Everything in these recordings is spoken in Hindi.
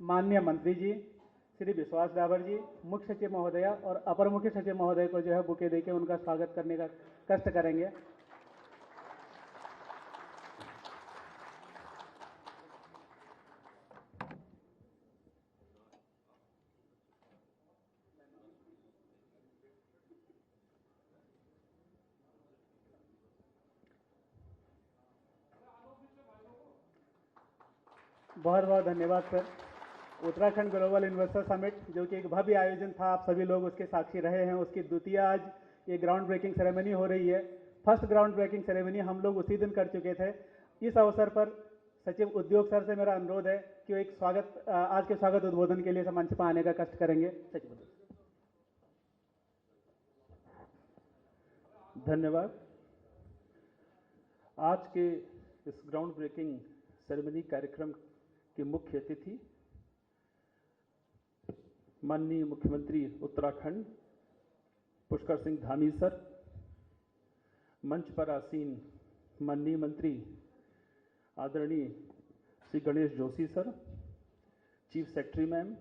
माननीय मंत्री जी श्री विश्वास डाबर जी, मुख्य सचिव महोदया और अपर मुख्य सचिव महोदय को जो है बुके देके उनका स्वागत करने का कष्ट करेंगे। बहुत बहुत धन्यवाद sir. Uttarakhand global investor summit जो कि एक भव्य आयोजन था, आप सभी लोग उसके साक्षी रहे हैं। उसकी द्वितीय आज ये ग्राउंड ब्रेकिंग सेरेमनी हो रही है। फर्स्ट ग्राउंड ब्रेकिंग सेरेमनी हम लोग उसी दिन कर चुके थे। इस अवसर पर सचिव उद्योग सर से मेरा अनुरोध है कि एक स्वागत आज के स्वागत उद्बोधन के लिए मंच पर आने का कष्ट करेंगे। सचिव उद्योग। धन्यवाद। आज के इस ग्राउंड ब्रेकिंग सेरेमनी कार्यक्रम के मुख्य अतिथि माननीय मुख्यमंत्री उत्तराखंड पुष्कर सिंह धामी सर, मंच पर आसीन माननीय मंत्री आदरणीय Shri Ganesh Joshi sir, chief secretary ma'am,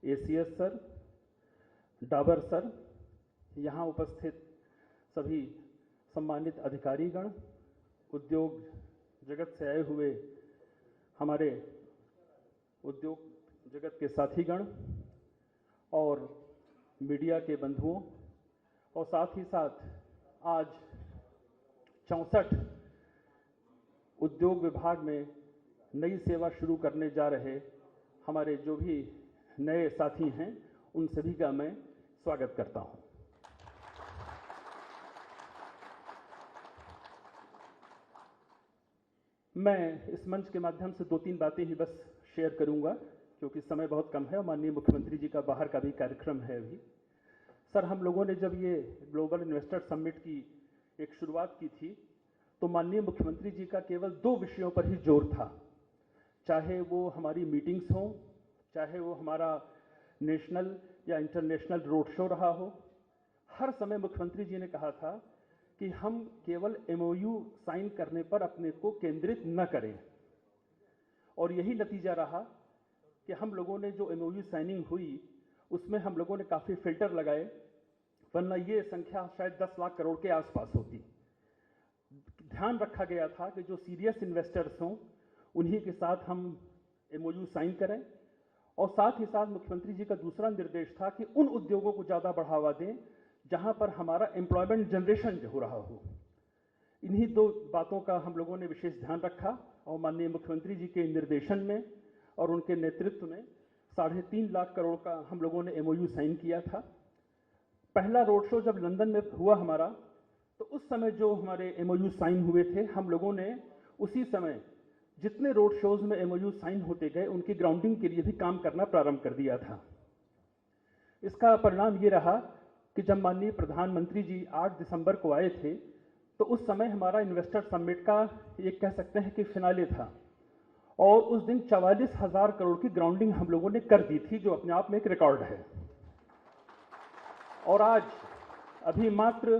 ACS sir, Dabur sir, यहाँ उपस्थित सभी सम्मानित अधिकारीगण, उद्योग जगत से आए हुए हमारे उद्योग जगत के साथीगण और मीडिया के बंधुओं, और साथ ही साथ आज 64 उद्योग विभाग में नई सेवा शुरू करने जा रहे हमारे जो भी नए साथी हैं, उन सभी का मैं स्वागत करता हूं। मैं इस मंच के माध्यम से 2-3 बातें ही बस शेयर करूंगा, क्योंकि समय बहुत कम है और माननीय मुख्यमंत्री जी का बाहर का भी कार्यक्रम है अभी। सर, हम लोगों ने जब ये ग्लोबल इन्वेस्टर समिट की एक शुरुआत की थी तो माननीय मुख्यमंत्री जी का केवल 2 विषयों पर ही जोर था, चाहे वो हमारी मीटिंग्स हों, चाहे वो हमारा नेशनल या इंटरनेशनल रोड शो रहा हो। हर समय मुख्यमंत्री जी ने कहा था कि हम केवल एमओयू साइन करने पर अपने को केंद्रित न करें, और यही नतीजा रहा कि हम लोगों ने जो एमओयू साइनिंग हुई उसमें हम लोगों ने काफ़ी फिल्टर लगाए, वरना ये संख्या शायद 10 लाख करोड़ के आसपास होती। ध्यान रखा गया था कि जो सीरियस इन्वेस्टर्स हों उन्हीं के साथ हम एमओयू साइन करें, और साथ ही साथ मुख्यमंत्री जी का दूसरा निर्देश था कि उन उद्योगों को ज़्यादा बढ़ावा दें जहां पर हमारा एम्प्लॉयमेंट जनरेशन हो रहा हो। इन्हीं 2 बातों का हम लोगों ने विशेष ध्यान रखा, और माननीय मुख्यमंत्री जी के निर्देशन में और उनके नेतृत्व में 3.5 लाख करोड़ का हम लोगों ने एमओयू साइन किया था। पहला रोड शो जब लंदन में हुआ हमारा, तो उस समय जो हमारे एमओयू साइन हुए थे, हम लोगों ने उसी समय जितने रोड शोज में एमओयू साइन होते गए उनकी ग्राउंडिंग के लिए भी काम करना प्रारंभ कर दिया था। इसका परिणाम ये रहा कि जब माननीय प्रधानमंत्री जी 8 दिसंबर को आए थे तो उस समय हमारा इन्वेस्टर समिट का ये कह सकते हैं कि फिनाले था, और उस दिन 44,000 करोड़ की ग्राउंडिंग हम लोगों ने कर दी थी, जो अपने आप में एक रिकॉर्ड है। और आज अभी मात्र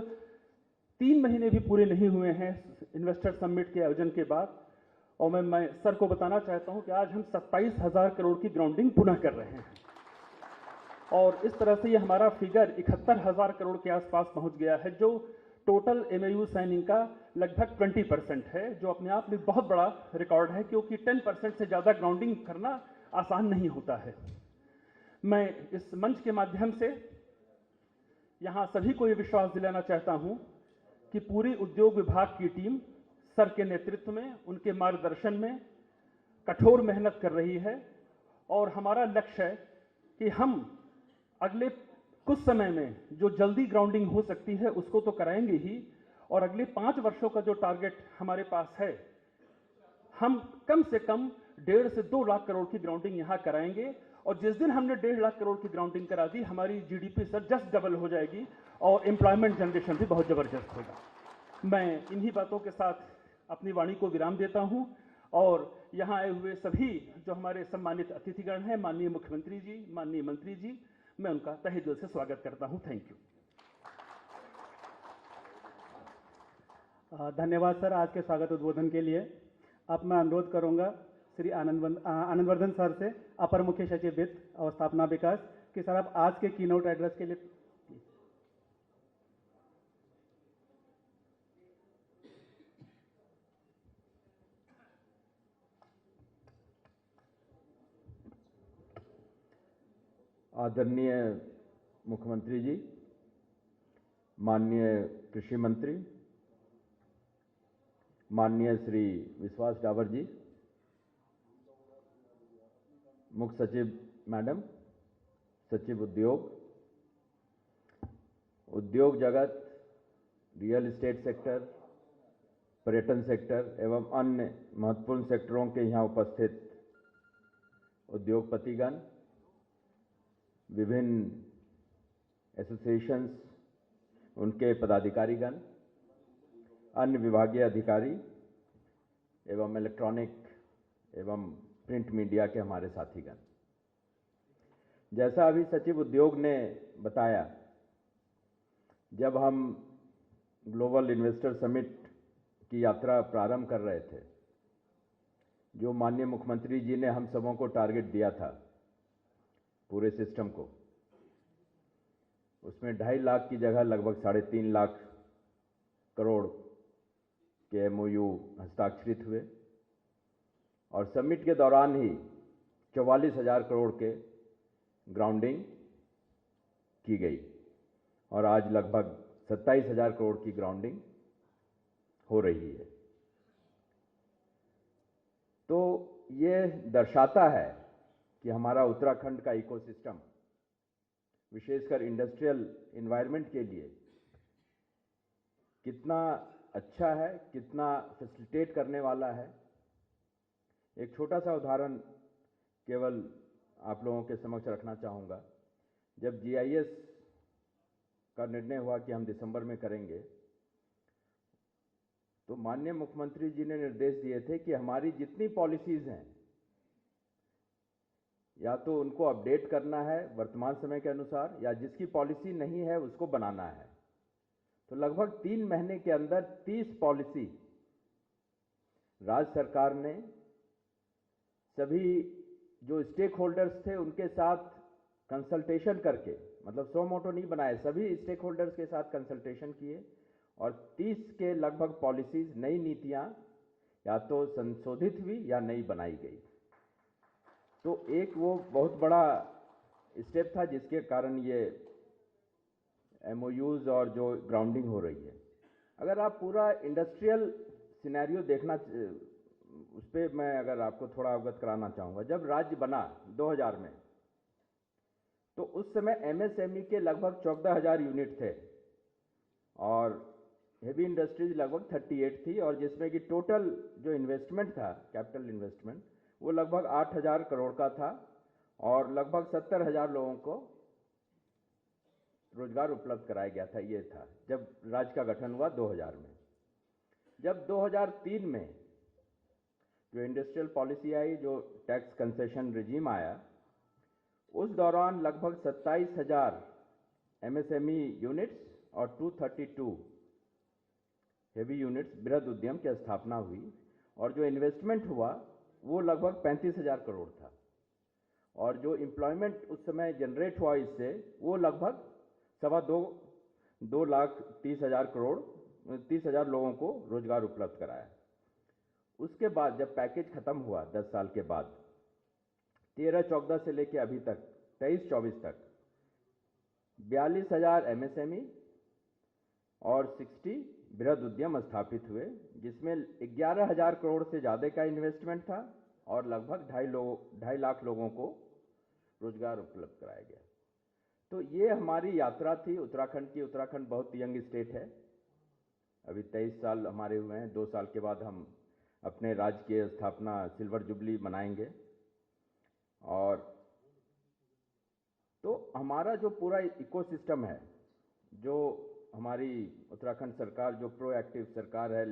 3 महीने भी पूरे नहीं हुए हैं इन्वेस्टर समिट के आयोजन के बाद, और मैं सर को बताना चाहता हूं कि आज हम 27,000 करोड़ की ग्राउंडिंग पुनः कर रहे हैं, और इस तरह से ये हमारा फिगर 71,000 करोड़ के आसपास पहुंच गया है, जो टोटल एमओयू साइनिंग का लगभग 20% है, जो अपने आप में बहुत बड़ा रिकॉर्ड है, क्योंकि 10% से ज़्यादा ग्राउंडिंग करना आसान नहीं होता है। मैं इस मंच के माध्यम से यहाँ सभी को ये विश्वास दिलाना चाहता हूँ कि पूरी उद्योग विभाग की टीम सर के नेतृत्व में, उनके मार्गदर्शन में कठोर मेहनत कर रही है, और हमारा लक्ष्य है कि हम अगले कुछ समय में जो जल्दी ग्राउंडिंग हो सकती है उसको तो कराएंगे ही, और अगले 5 वर्षों का जो टारगेट हमारे पास है, हम कम से कम 1.5 से 2 लाख करोड़ की ग्राउंडिंग यहाँ कराएंगे, और जिस दिन हमने 1.5 लाख करोड़ की ग्राउंडिंग करा दी, हमारी जीडीपी सर जस्ट डबल हो जाएगी और एम्प्लॉयमेंट जनरेशन भी बहुत जबरदस्त होगा। मैं इन्हीं बातों के साथ अपनी वाणी को विराम देता हूं, और यहाँ आए हुए सभी जो हमारे सम्मानित अतिथिगण हैं, माननीय मुख्यमंत्री जी, माननीय मंत्री जी, मैं उनका तहे दिल से स्वागत करता हूं। Thank you. धन्यवाद सर आज के स्वागत उद्बोधन के लिए। अब मैं अनुरोध करूंगा श्री आनंदवर्धन सर से, अपर मुख्य सचिव वित्त और स्थापना विकास, कि सर आप आज के कीनोट एड्रेस के लिए। आदरणीय मुख्यमंत्री जी, माननीय कृषि मंत्री, माननीय श्री विश्वास डावर जी, मुख्य सचिव मैडम, सचिव उद्योग जगत, रियल एस्टेट सेक्टर, पर्यटन सेक्टर एवं अन्य महत्वपूर्ण सेक्टरों के यहाँ उपस्थित उद्योगपतिगण, विभिन्न एसोसिएशंस, उनके पदाधिकारीगण, अन्य विभागीय अधिकारी एवं इलेक्ट्रॉनिक एवं प्रिंट मीडिया के हमारे साथीगण, जैसा अभी सचिव उद्योग ने बताया, जब हम ग्लोबल इन्वेस्टर समिट की यात्रा प्रारंभ कर रहे थे, जो माननीय मुख्यमंत्री जी ने हम सबों को टारगेट दिया था, पूरे सिस्टम को, उसमें 2.5 लाख की जगह लगभग 3.5 लाख करोड़ के एमओयू हस्ताक्षरित हुए और समिट के दौरान ही 44,000 करोड़ के ग्राउंडिंग की गई और आज लगभग 27,000 करोड़ की ग्राउंडिंग हो रही है। तो ये दर्शाता है कि हमारा उत्तराखंड का इकोसिस्टम, विशेषकर इंडस्ट्रियल एनवायरनमेंट के लिए कितना अच्छा है, कितना फैसिलिटेट करने वाला है। एक छोटा सा उदाहरण केवल आप लोगों के समक्ष रखना चाहूँगा। जब जीआईएस का निर्णय हुआ कि हम दिसंबर में करेंगे, तो माननीय मुख्यमंत्री जी ने निर्देश दिए थे कि हमारी जितनी पॉलिसीज़ हैं, या तो उनको अपडेट करना है वर्तमान समय के अनुसार, या जिसकी पॉलिसी नहीं है उसको बनाना है। तो लगभग 3 महीने के अंदर 30 पॉलिसी राज्य सरकार ने सभी जो स्टेक होल्डर्स थे उनके साथ कंसल्टेशन करके, मतलब सो मोटो नहीं बनाए, सभी स्टेक होल्डर्स के साथ कंसल्टेशन किए और 30 के लगभग पॉलिसीज, नई नीतियां या तो संशोधित हुई या नई बनाई गई। तो एक वो बहुत बड़ा स्टेप था जिसके कारण ये एमओयूज और जो ग्राउंडिंग हो रही है। अगर आप पूरा इंडस्ट्रियल सिनेरियो देखना, उस पर मैं अगर आपको थोड़ा अवगत कराना चाहूँगा। जब राज्य बना 2000 में, तो उस समय एमएसएमई के लगभग 14,000 यूनिट थे और हेवी इंडस्ट्रीज लगभग 38 थी, और जिसमें कि टोटल जो इन्वेस्टमेंट था, कैपिटल इन्वेस्टमेंट, वो लगभग 8,000 करोड़ का था और लगभग 70,000 लोगों को रोजगार उपलब्ध कराया गया था। ये था जब राज्य का गठन हुआ 2000 में। जब 2003 में जो इंडस्ट्रियल पॉलिसी आई, जो टैक्स कंसेशन रिजीम आया, उस दौरान लगभग 27,000 एमएसएमई यूनिट्स और 232 हेवी यूनिट्स बृहद उद्यम की स्थापना हुई और जो इन्वेस्टमेंट हुआ वो लगभग 35,000 करोड़ था और जो एम्प्लॉयमेंट उस समय जनरेट हुआ इससे, वो लगभग 2,30,000 करोड़, 30,000 लोगों को रोजगार उपलब्ध कराया। उसके बाद जब पैकेज खत्म हुआ 10 साल के बाद, 13-14 से लेकर अभी तक 23-24 तक 42,000 एमएसएमई और 60 बृहद उद्यम स्थापित हुए, जिसमें 11,000 करोड़ से ज़्यादा का इन्वेस्टमेंट था और लगभग 2.5 लाख लोगों को रोजगार उपलब्ध कराया गया। तो ये हमारी यात्रा थी उत्तराखंड की। उत्तराखंड बहुत यंग स्टेट है, अभी 23 साल हमारे हुए हैं। 2 साल के बाद हम अपने राज्य की स्थापना सिल्वर जुबली मनाएंगे। और तो हमारा जो पूरा इकोसिस्टम है, जो हमारी उत्तराखंड सरकार जो प्रोएक्टिव सरकार है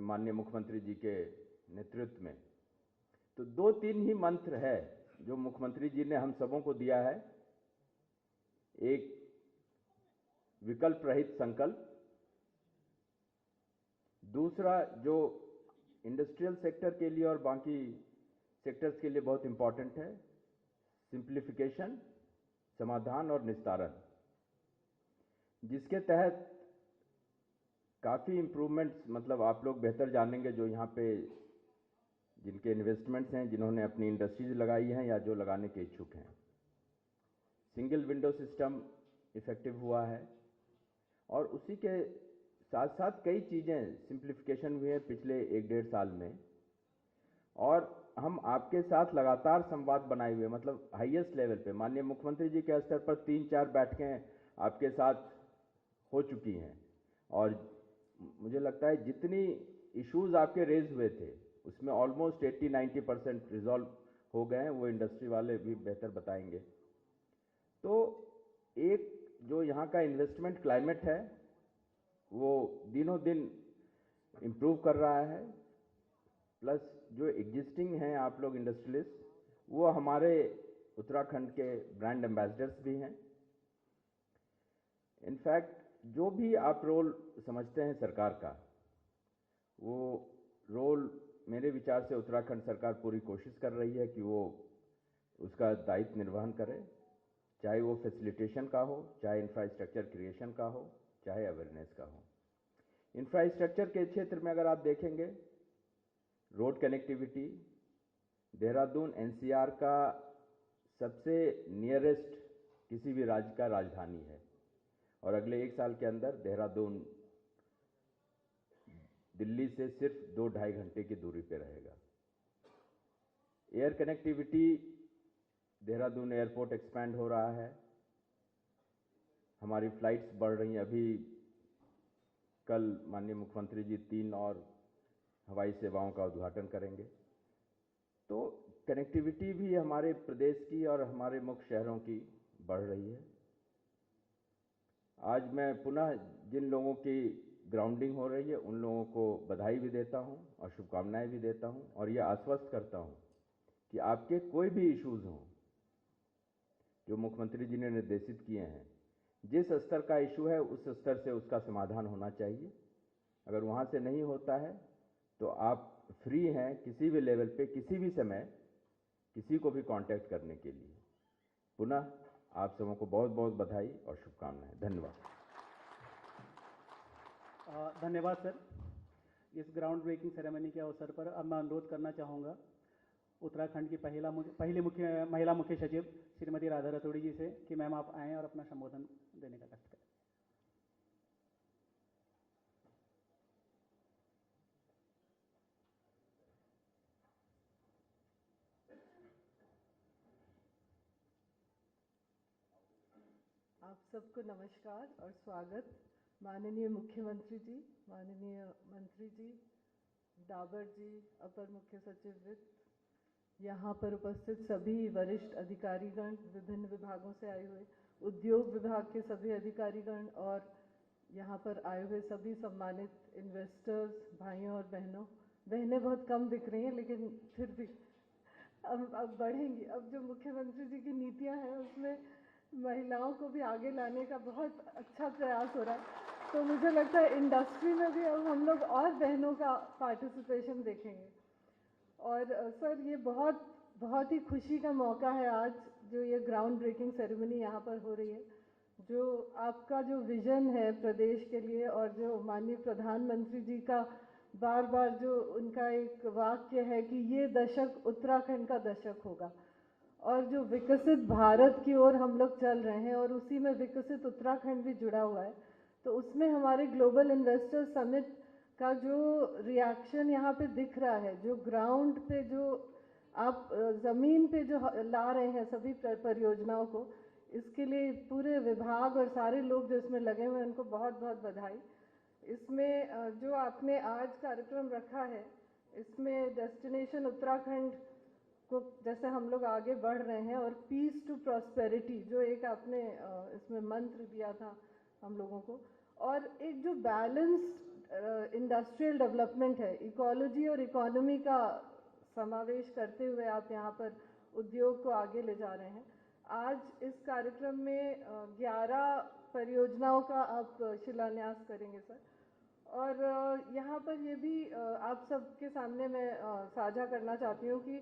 माननीय मुख्यमंत्री जी के नेतृत्व में, तो 2-3 ही मंत्र है जो मुख्यमंत्री जी ने हम सबों को दिया है। एक, विकल्प रहित संकल्प। दूसरा, जो इंडस्ट्रियल सेक्टर के लिए और बाकी सेक्टर्स के लिए बहुत इम्पॉर्टेंट है, सिंप्लीफिकेशन, समाधान और निस्तारण, जिसके तहत काफ़ी इम्प्रूवमेंट्स, मतलब आप लोग बेहतर जानेंगे जो यहाँ पे जिनके इन्वेस्टमेंट्स हैं, जिन्होंने अपनी इंडस्ट्रीज लगाई हैं या जो लगाने के इच्छुक हैं। सिंगल विंडो सिस्टम इफ़ेक्टिव हुआ है और उसी के साथ साथ कई चीज़ें सिंप्लीफिकेशन हुई हैं पिछले 1-1.5 साल में, और हम आपके साथ लगातार संवाद बनाए हुए, मतलब हाईएस्ट लेवल पे माननीय मुख्यमंत्री जी के स्तर पर 3-4 बैठकें आपके साथ हो चुकी हैं, और मुझे लगता है जितनी इश्यूज आपके रेज हुए थे उसमें ऑलमोस्ट 80-90% रिजॉल्व हो गए हैं, वो इंडस्ट्री वाले भी बेहतर बताएंगे। तो एक जो यहाँ का इन्वेस्टमेंट क्लाइमेट है वो दिनों दिन इम्प्रूव कर रहा है, प्लस जो एग्जिस्टिंग हैं आप लोग इंडस्ट्रियलिस्ट, वो हमारे उत्तराखंड के ब्रांड एम्बेसडर्स भी हैं। इनफैक्ट जो भी आप रोल समझते हैं सरकार का, वो रोल मेरे विचार से उत्तराखंड सरकार पूरी कोशिश कर रही है कि वो उसका दायित्व निर्वहन करे, चाहे वो फैसिलिटेशन का हो, चाहे इंफ्रास्ट्रक्चर क्रिएशन का हो, चाहे अवेयरनेस का हो। इंफ्रास्ट्रक्चर के क्षेत्र में अगर आप देखेंगे, रोड कनेक्टिविटी, देहरादून एनसीआर का सबसे नियरेस्ट किसी भी राज्य का राजधानी है, और अगले 1 साल के अंदर देहरादून दिल्ली से सिर्फ 2-2.5 घंटे की दूरी पे रहेगा। Air connectivity, Dehradun airport expand हो रहा है, हमारी फ्लाइट्स बढ़ रही हैं। अभी कल माननीय मुख्यमंत्री जी 3 और हवाई सेवाओं का उद्घाटन करेंगे। तो कनेक्टिविटी भी हमारे प्रदेश की और हमारे मुख्य शहरों की बढ़ रही है। आज मैं पुनः जिन लोगों की ग्राउंडिंग हो रही है उन लोगों को बधाई भी देता हूं और शुभकामनाएं भी देता हूं, और ये आश्वस्त करता हूं कि आपके कोई भी इश्यूज हों जो मुख्यमंत्री जी ने निर्देशित किए हैं, जिस स्तर का इशू है उस स्तर से उसका समाधान होना चाहिए। अगर वहाँ से नहीं होता है तो आप फ्री हैं किसी भी लेवल पे किसी भी समय किसी को भी कांटेक्ट करने के लिए। पुनः आप सबों को बहुत बहुत बधाई और शुभकामनाएं। धन्यवाद। धन्यवाद सर। इस ग्राउंड ब्रेकिंग सेरेमनी के अवसर पर अब मैं अनुरोध करना चाहूँगा उत्तराखंड की पहली महिला मुख्य सचिव श्रीमती राधा रतोड़ी जी से कि मैम आप आएँ और अपना संबोधन देने का कष्ट करें। आप सबको नमस्कार और स्वागत। माननीय मुख्यमंत्री जी, माननीय मंत्री जी, डाबर जी, अपर मुख्य सचिव वित्त, यहाँ पर उपस्थित सभी वरिष्ठ अधिकारीगण, विभिन्न विभागों से आए हुए, उद्योग विभाग के सभी अधिकारीगण और यहाँ पर आए हुए सभी सम्मानित इन्वेस्टर्स, भाइयों और बहनों। बहनें बहुत कम दिख रही हैं लेकिन फिर भी अब बढ़ेंगी। अब जो मुख्यमंत्री जी की नीतियाँ हैं उसमें महिलाओं को भी आगे लाने का बहुत अच्छा प्रयास हो रहा है, तो मुझे लगता है इंडस्ट्री में भी अब हम लोग और बहनों का पार्टिसिपेशन देखेंगे। और सर, ये बहुत ही खुशी का मौका है आज जो ये ग्राउंड ब्रेकिंग सेरेमनी यहाँ पर हो रही है। जो आपका जो विज़न है प्रदेश के लिए और जो माननीय प्रधानमंत्री जी का बार बार जो उनका एक वाक्य है कि ये दशक उत्तराखंड का दशक होगा, और जो विकसित भारत की ओर हम लोग चल रहे हैं और उसी में विकसित उत्तराखंड भी जुड़ा हुआ है, तो उसमें हमारे ग्लोबल इन्वेस्टर समिट का जो रिएक्शन यहाँ पे दिख रहा है, जो ग्राउंड पे जो आप ज़मीन पे जो ला रहे हैं सभी परियोजनाओं को, इसके लिए पूरे विभाग और सारे लोग जो इसमें लगे हुए हैं उनको बहुत बहुत बधाई। इसमें जो आपने आज कार्यक्रम रखा है, इसमें डेस्टिनेशन उत्तराखंड को जैसे हम लोग आगे बढ़ रहे हैं, और पीस टू प्रॉस्पेरिटी जो एक आपने इसमें मंत्र दिया था हम लोगों को, और एक जो बैलेंस्ड इंडस्ट्रियल डेवलपमेंट है, इकोलॉजी और इकोनॉमी का समावेश करते हुए आप यहाँ पर उद्योग को आगे ले जा रहे हैं। आज इस कार्यक्रम में 11 परियोजनाओं का आप शिलान्यास करेंगे सर, और यहाँ पर ये भी आप सबके सामने मैं साझा करना चाहती हूँ कि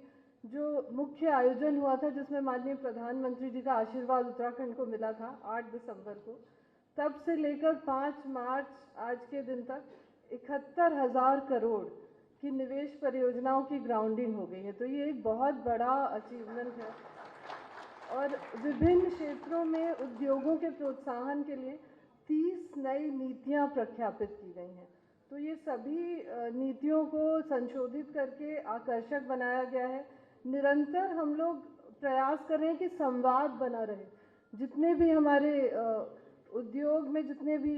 जो मुख्य आयोजन हुआ था जिसमें माननीय प्रधानमंत्री जी का आशीर्वाद उत्तराखंड को मिला था 8 दिसंबर को, तब से लेकर 5 मार्च आज के दिन तक 71,000 करोड़ की निवेश परियोजनाओं की ग्राउंडिंग हो गई है। तो ये एक बहुत बड़ा अचीवमेंट है और विभिन्न क्षेत्रों में उद्योगों के प्रोत्साहन के लिए 30 नई नीतियां प्रख्यापित की गई हैं। तो ये सभी नीतियों को संशोधित करके आकर्षक बनाया गया है। निरंतर हम लोग प्रयास कर रहे हैं कि संवाद बना रहे। जितने भी हमारे उद्योग में जितने भी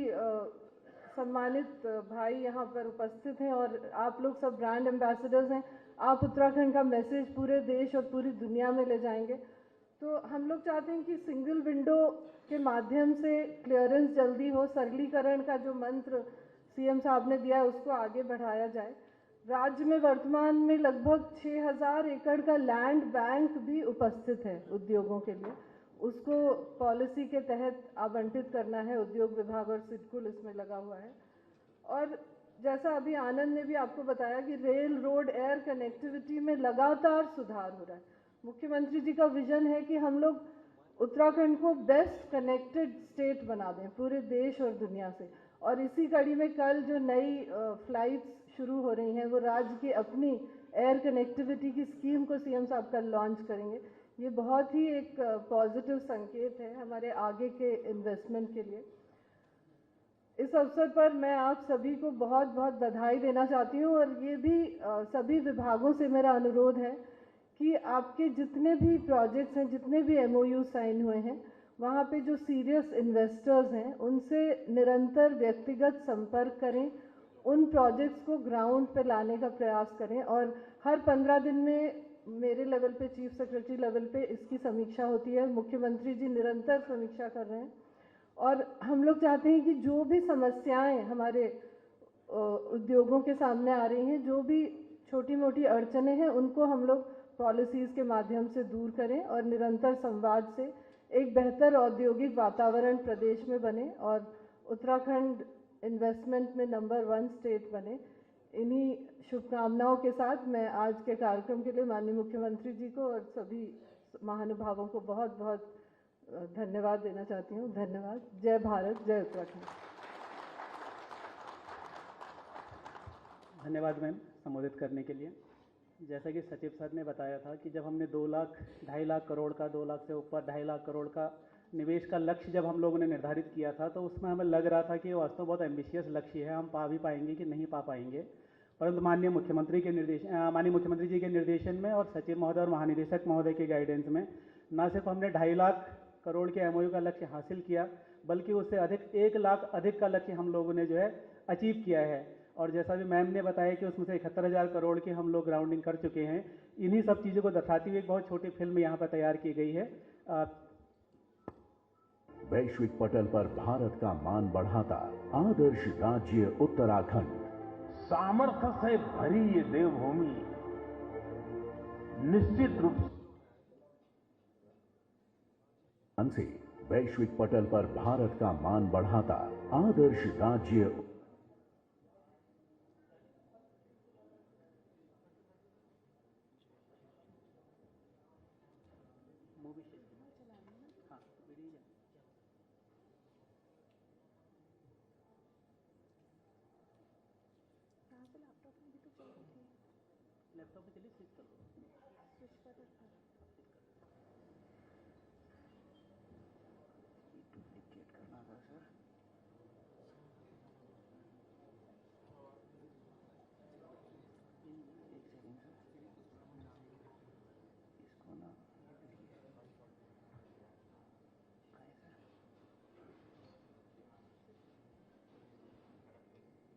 सम्मानित भाई यहाँ पर उपस्थित हैं और आप लोग सब ब्रांड एम्बेसडर्स हैं, आप उत्तराखंड का मैसेज पूरे देश और पूरी दुनिया में ले जाएंगे। तो हम लोग चाहते हैं कि सिंगल विंडो के माध्यम से क्लियरेंस जल्दी हो, सरलीकरण का जो मंत्र सीएम साहब ने दिया है उसको आगे बढ़ाया जाए। राज्य में वर्तमान में लगभग 6,000 एकड़ का लैंड बैंक भी उपस्थित है उद्योगों के लिए, उसको पॉलिसी के तहत आवंटित करना है। उद्योग विभाग और सिडकुल इसमें लगा हुआ है। और जैसा अभी आनंद ने भी आपको बताया कि रेल, रोड, एयर कनेक्टिविटी में लगातार सुधार हो रहा है। मुख्यमंत्री जी का विजन है कि हम लोग उत्तराखंड को बेस्ट कनेक्टेड स्टेट बना दें पूरे देश और दुनिया से। और इसी कड़ी में कल जो नई फ्लाइट्स शुरू हो रही हैं वो राज्य की अपनी एयर कनेक्टिविटी की स्कीम को सीएम साहब कल लॉन्च करेंगे। ये बहुत ही एक पॉजिटिव संकेत है हमारे आगे के इन्वेस्टमेंट के लिए। इस अवसर पर मैं आप सभी को बहुत बहुत बधाई देना चाहती हूँ और ये भी सभी विभागों से मेरा अनुरोध है कि आपके जितने भी प्रोजेक्ट्स हैं, जितने भी एमओयू साइन हुए हैं, वहाँ पे जो सीरियस इन्वेस्टर्स हैं उनसे निरंतर व्यक्तिगत संपर्क करें, उन प्रोजेक्ट्स को ग्राउंड पे लाने का प्रयास करें। और हर 15 दिन में मेरे लेवल पे, चीफ सेक्रेटरी लेवल पे इसकी समीक्षा होती है। मुख्यमंत्री जी निरंतर समीक्षा कर रहे हैं और हम लोग चाहते हैं कि जो भी समस्याएं हमारे उद्योगों के सामने आ रही हैं, जो भी छोटी मोटी अड़चनें हैं, उनको हम लोग पॉलिसीज़ के माध्यम से दूर करें और निरंतर संवाद से एक बेहतर औद्योगिक वातावरण प्रदेश में बने और उत्तराखंड इन्वेस्टमेंट में नंबर 1 स्टेट बने। इन्हीं शुभकामनाओं के साथ मैं आज के कार्यक्रम के लिए माननीय मुख्यमंत्री जी को और सभी महानुभावों को बहुत बहुत धन्यवाद देना चाहती हूँ। धन्यवाद। जय भारत, जय उत्तराखंड। धन्यवाद मैम संबोधित करने के लिए। जैसा कि सचिव सर ने बताया था कि जब हमने 2,00,000 2.5 करोड़ का, 2 लाख से ऊपर 2.5 लाख करोड़ का निवेश का लक्ष्य जब हम लोगों ने निर्धारित किया था तो उसमें हमें लग रहा था कि ये वास्तव बहुत एम्बिशियस लक्ष्य है, हम पा भी पाएंगे कि नहीं पा पाएंगे। परंतु माननीय मुख्यमंत्री जी के निर्देशन में और सचिव महोदय और महानिदेशक महोदय के गाइडेंस में न सिर्फ हमने 2.5 लाख करोड़ के एमओयू का लक्ष्य हासिल किया, बल्कि उससे अधिक 1 लाख अधिक का लक्ष्य हम लोगों ने जो है अचीव किया है। और जैसा भी मैम ने बताया कि उसमें से 71,000 करोड़ की हम लोग ग्राउंडिंग कर चुके हैं। इन्हीं सब चीज़ों को दर्शाती हुई एक बहुत छोटी फिल्म यहाँ पर तैयार की गई है। वैश्विक पटल पर भारत का मान बढ़ाता आदर्श राज्य उत्तराखंड। सामर्थ्य से भरी ये देवभूमि निश्चित रूप से वैश्विक पटल पर भारत का मान बढ़ाता आदर्श राज्य। लैपटॉप में चलिए स्विच कर लो। डुप्लीकेट करना था सर। एक सेकंड सर, इसको ना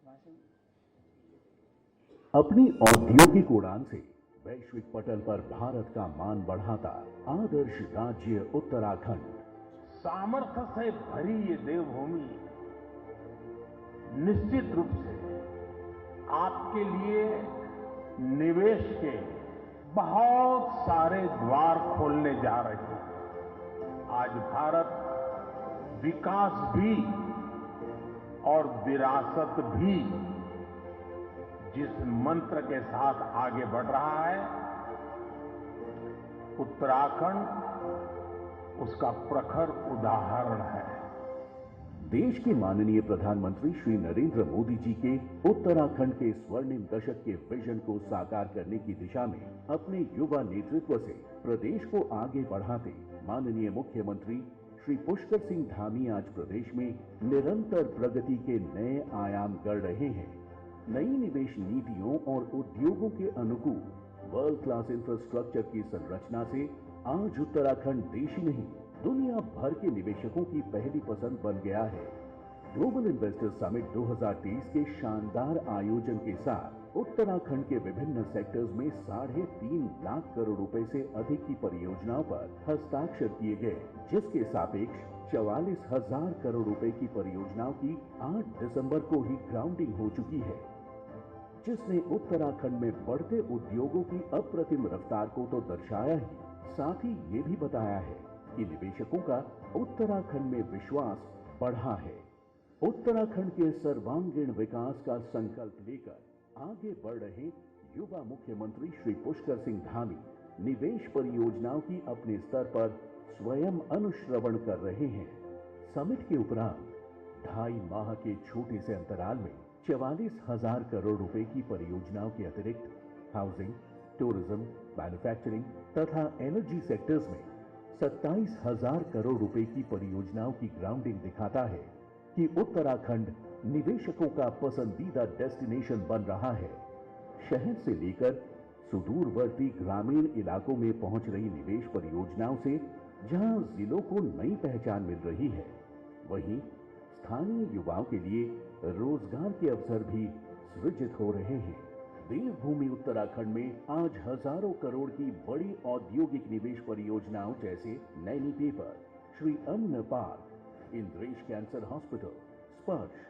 वहाँ से अपनी औद्योगिक उड़ान से वैश्विक पटल पर भारत का मान बढ़ाता आदर्श राज्य उत्तराखंड। सामर्थ्य से भरी ये देवभूमि निश्चित रूप से आपके लिए निवेश के बहुत सारे द्वार खोलने जा रही है। आज भारत विकास भी और विरासत भी जिस मंत्र के साथ आगे बढ़ रहा है, उत्तराखंड उसका प्रखर उदाहरण है। देश के माननीय प्रधानमंत्री श्री नरेंद्र मोदी जी के उत्तराखंड के स्वर्णिम दशक के विजन को साकार करने की दिशा में अपने युवा नेतृत्व से प्रदेश को आगे बढ़ाते माननीय मुख्यमंत्री श्री पुष्कर सिंह धामी आज प्रदेश में निरंतर प्रगति के नए आयाम गढ़ रहे हैं। नई निवेश नीतियों और उद्योगों के अनुकूल वर्ल्ड क्लास इंफ्रास्ट्रक्चर की संरचना से आज उत्तराखंड देश ही नहीं दुनिया भर के निवेशकों की पहली पसंद बन गया है। ग्लोबल इन्वेस्टर समिट 2023 के शानदार आयोजन के साथ उत्तराखंड के विभिन्न सेक्टर्स में 3.5 लाख करोड़ रुपए से अधिक की परियोजनाओं पर हस्ताक्षर किए गए, जिसके सापेक्ष 44,000 करोड़ रुपए की परियोजनाओं की 8 दिसंबर को ही ग्राउंडिंग हो चुकी है, जिसने उत्तराखंड में बढ़ते उद्योगों की अप्रतिम रफ्तार को तो दर्शाया ही, साथ ही ये भी बताया है कि निवेशकों का उत्तराखंड में विश्वास बढ़ा है। उत्तराखंड के सर्वांगीण विकास का संकल्प लेकर आगे बढ़ रहे युवा मुख्यमंत्री श्री पुष्कर सिंह धामी निवेश परियोजनाओं की अपने स्तर पर स्वयं अनुश्रवण कर रहे हैं। समिट के उपरांत 2.5 माह के छोटे से अंतराल में 44,000 करोड़ रुपए की परियोजनाओं के अतिरिक्त हाउसिंग, टूरिज्म, मैन्युफैक्चरिंग तथा एनर्जी सेक्टर्स में 27,000 करोड़ रुपए की परियोजनाओं की ग्राउंडिंग दिखाता है कि उत्तराखंड निवेशकों का पसंदीदा डेस्टिनेशन बन रहा है। शहर से लेकर सुदूरवर्ती ग्रामीण इलाकों में पहुंच रही निवेश परियोजनाओं से जहां जिलों को नई पहचान मिल रही है, वहीं स्थानीय युवाओं के लिए रोजगार के अवसर भी सृजित हो रहे हैं। देवभूमि उत्तराखंड में आज हजारों करोड़ की बड़ी औद्योगिक निवेश परियोजनाओं जैसे नैनी पेपर, श्री अन्न पार्क, इंद्रेश कैंसर हॉस्पिटल, स्पर्श,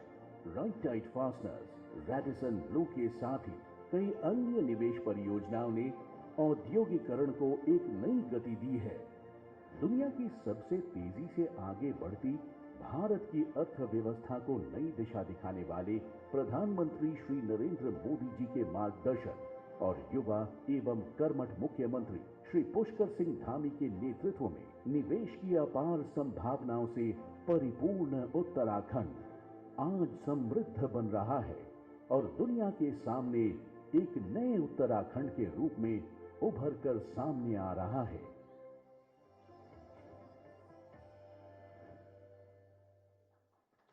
right tight fasteners, Radisson Blu के साथ ही कई अन्य निवेश परियोजनाओं ने औद्योगिकरण को एक नई गति दी है। दुनिया की सबसे तेजी से आगे बढ़ती भारत की अर्थव्यवस्था को नई दिशा दिखाने वाले प्रधानमंत्री श्री नरेंद्र मोदी जी के मार्गदर्शन और युवा एवं कर्मठ मुख्यमंत्री श्री पुष्कर सिंह धामी के नेतृत्व में निवेश की अपार संभावनाओं से परिपूर्ण उत्तराखंड आज समृद्ध बन रहा है और दुनिया के सामने एक नए उत्तराखंड के रूप में उभर कर सामने आ रहा है।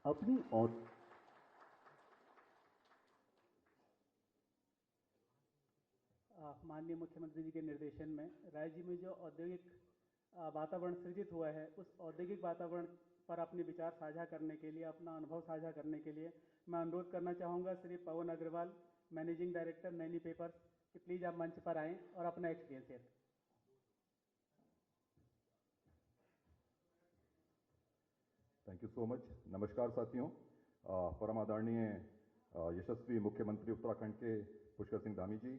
अपनी और माननीय मुख्यमंत्री जी के निर्देशन में राज्य में जो औद्योगिक वातावरण सृजित हुआ है, उस औद्योगिक वातावरण पर अपने विचार साझा करने के लिए, अपना अनुभव साझा करने के लिए मैं अनुरोध करना चाहूँगा Shri Pawan Agarwal, managing director Naini papers, कि प्लीज़ आप मंच पर आएँ और अपना experience share. Thank you so much. नमस्कार साथियों। परम आदरणीय यशस्वी मुख्यमंत्री उत्तराखंड के Pushkar Singh Dhami ji,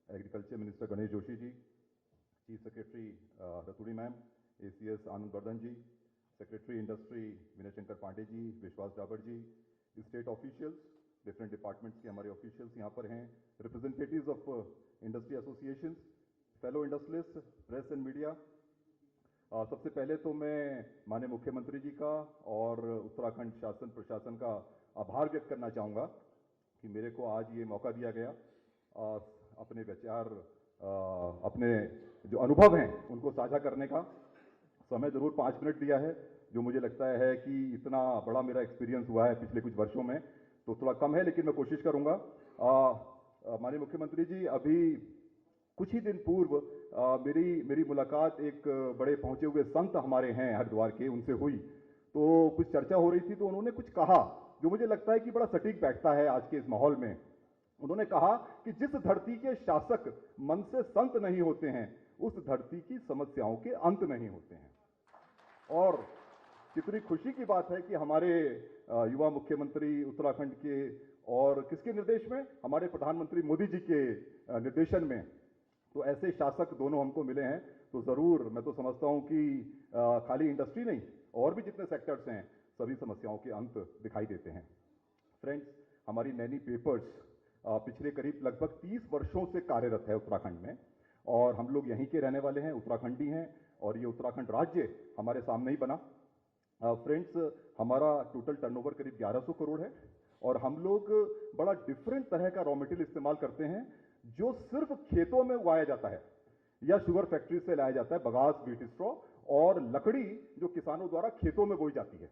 agriculture minister Ganesh Joshi ji, chief secretary Raturi ma'am, ACS Anand Vardhan ji, secretary industry Vinay Shankar Pande ji, Vishwas Dabar ji, state officials, different departments के हमारे ऑफिशियल्स यहाँ पर हैं, representatives of industry associations, fellow industrialist, press and media. सबसे पहले तो मैं माननीय मुख्यमंत्री जी का और उत्तराखंड शासन प्रशासन का आभार व्यक्त करना चाहूँगा कि मेरे को आज ये मौका दिया गया अपने विचार, अपने जो अनुभव हैं उनको साझा करने का। समय ज़रूर 5 मिनट दिया है, जो मुझे लगता है कि इतना बड़ा मेरा एक्सपीरियंस हुआ है पिछले कुछ वर्षों में तो थोड़ा कम है, लेकिन मैं कोशिश करूँगा। माननीय मुख्यमंत्री जी, अभी कुछ ही दिन पूर्व मेरी मुलाकात एक बड़े पहुंचे हुए संत हमारे हैं हरिद्वार के, उनसे हुई। तो कुछ चर्चा हो रही थी तो उन्होंने कुछ कहा जो मुझे लगता है कि बड़ा सटीक बैठता है आज के इस माहौल में। उन्होंने कहा कि जिस धरती के शासक मन से संत नहीं होते हैं, उस धरती की समस्याओं के अंत नहीं होते हैं। और कितनी खुशी की बात है कि हमारे युवा मुख्यमंत्री उत्तराखंड के और किसके निर्देश में, हमारे प्रधानमंत्री मोदी जी के निर्देशन में तो ऐसे शासक दोनों हमको मिले हैं। तो ज़रूर मैं तो समझता हूं कि खाली इंडस्ट्री नहीं, और भी जितने सेक्टर्स हैं सभी समस्याओं के अंत दिखाई देते हैं। फ्रेंड्स, हमारी नैनी पेपर्स पिछले करीब लगभग 30 वर्षों से कार्यरत है उत्तराखंड में, और हम लोग यहीं के रहने वाले हैं, उत्तराखंडी हैं, और ये उत्तराखंड राज्य हमारे सामने ही बना। फ्रेंड्स, हमारा टोटल टर्नओवर करीब 1100 करोड़ है, और हम लोग बड़ा डिफरेंट तरह का रॉ मटेरियल इस्तेमाल करते हैं जो सिर्फ खेतों में उगाया जाता है या शुगर फैक्ट्री से लाया जाता है, बगास, व्हीट स्ट्रॉ, और लकड़ी जो किसानों द्वारा खेतों में बोई जाती है।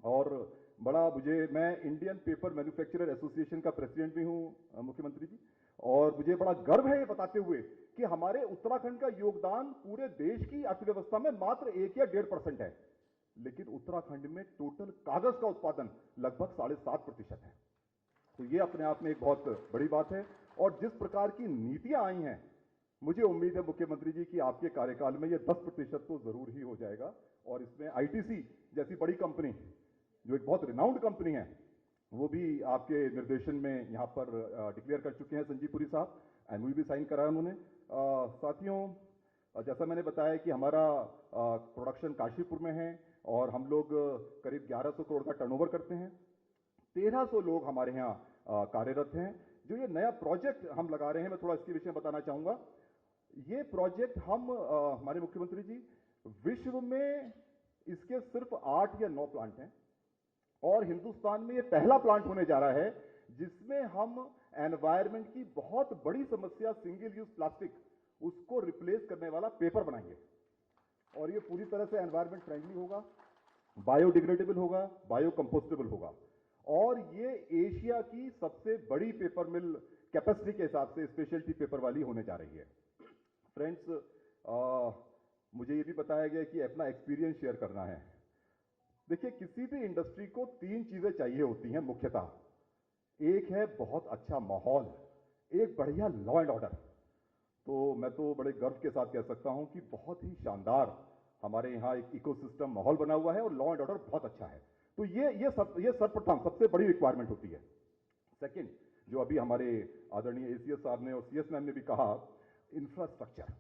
और मैं इंडियन पेपर मैन्युफैक्चरर एसोसिएशन का प्रेसिडेंट भी हूं मुख्यमंत्री जी, और मुझे बड़ा गर्व है ये बताते हुए कि हमारे उत्तराखंड का योगदान पूरे देश की अर्थव्यवस्था में मात्र 1 या 1.5% है, लेकिन उत्तराखंड में टोटल कागज का उत्पादन लगभग 7.5% है। तो ये अपने आप में एक बहुत बड़ी बात है। और जिस प्रकार की नीतियां आई हैं, मुझे उम्मीद है मुख्यमंत्री जी कि आपके कार्यकाल में ये 10% तो जरूर ही हो जाएगा, और इसमें आईटीसी जैसी बड़ी कंपनी, जो एक बहुत रिनाउंड कंपनी है, वो भी आपके निर्देशन में यहाँ पर डिक्लेयर कर चुके हैं। संजीव पुरी साहब एमओयू भी साइन कराया उन्होंने। साथियों, जैसा मैंने बताया कि हमारा प्रोडक्शन काशीपुर में है, और हम लोग करीब 1100 करोड़ का टर्नओवर करते हैं। 1300 लोग हमारे यहाँ कार्यरत हैं। जो ये नया प्रोजेक्ट हम लगा रहे हैं, मैं थोड़ा इसके विषय में बताना चाहूँगा। ये प्रोजेक्ट हमारे मुख्यमंत्री जी, विश्व में इसके सिर्फ 8 या 9 प्लांट हैं, और हिंदुस्तान में ये पहला प्लांट होने जा रहा है जिसमें हम एनवायरनमेंट की बहुत बड़ी समस्या सिंगल यूज प्लास्टिक, उसको रिप्लेस करने वाला पेपर बनाएंगे। और ये पूरी तरह से एनवायरनमेंट फ्रेंडली होगा, बायोडिग्रेडेबल होगा, बायोकंपोस्टेबल होगा, और ये एशिया की सबसे बड़ी पेपर मिल कैपेसिटी के हिसाब से स्पेशलिटी पेपर वाली होने जा रही है। फ्रेंड्स, मुझे ये भी बताया गया कि अपना एक्सपीरियंस शेयर करना है। देखिए, किसी भी इंडस्ट्री को 3 चीजें चाहिए होती हैं मुख्यतः। एक है बहुत अच्छा माहौल, एक बढ़िया लॉ एंड ऑर्डर। तो मैं तो बड़े गर्व के साथ कह सकता हूं कि बहुत ही शानदार हमारे यहाँ एक इकोसिस्टम माहौल बना हुआ है, और लॉ एंड ऑर्डर बहुत अच्छा है। तो ये सर्वप्रथम सबसे बड़ी रिक्वायरमेंट होती है। सेकंड, जो अभी हमारे आदरणीय एसीएस साहब ने और सीएस मैम ने भी कहा, इंफ्रास्ट्रक्चर।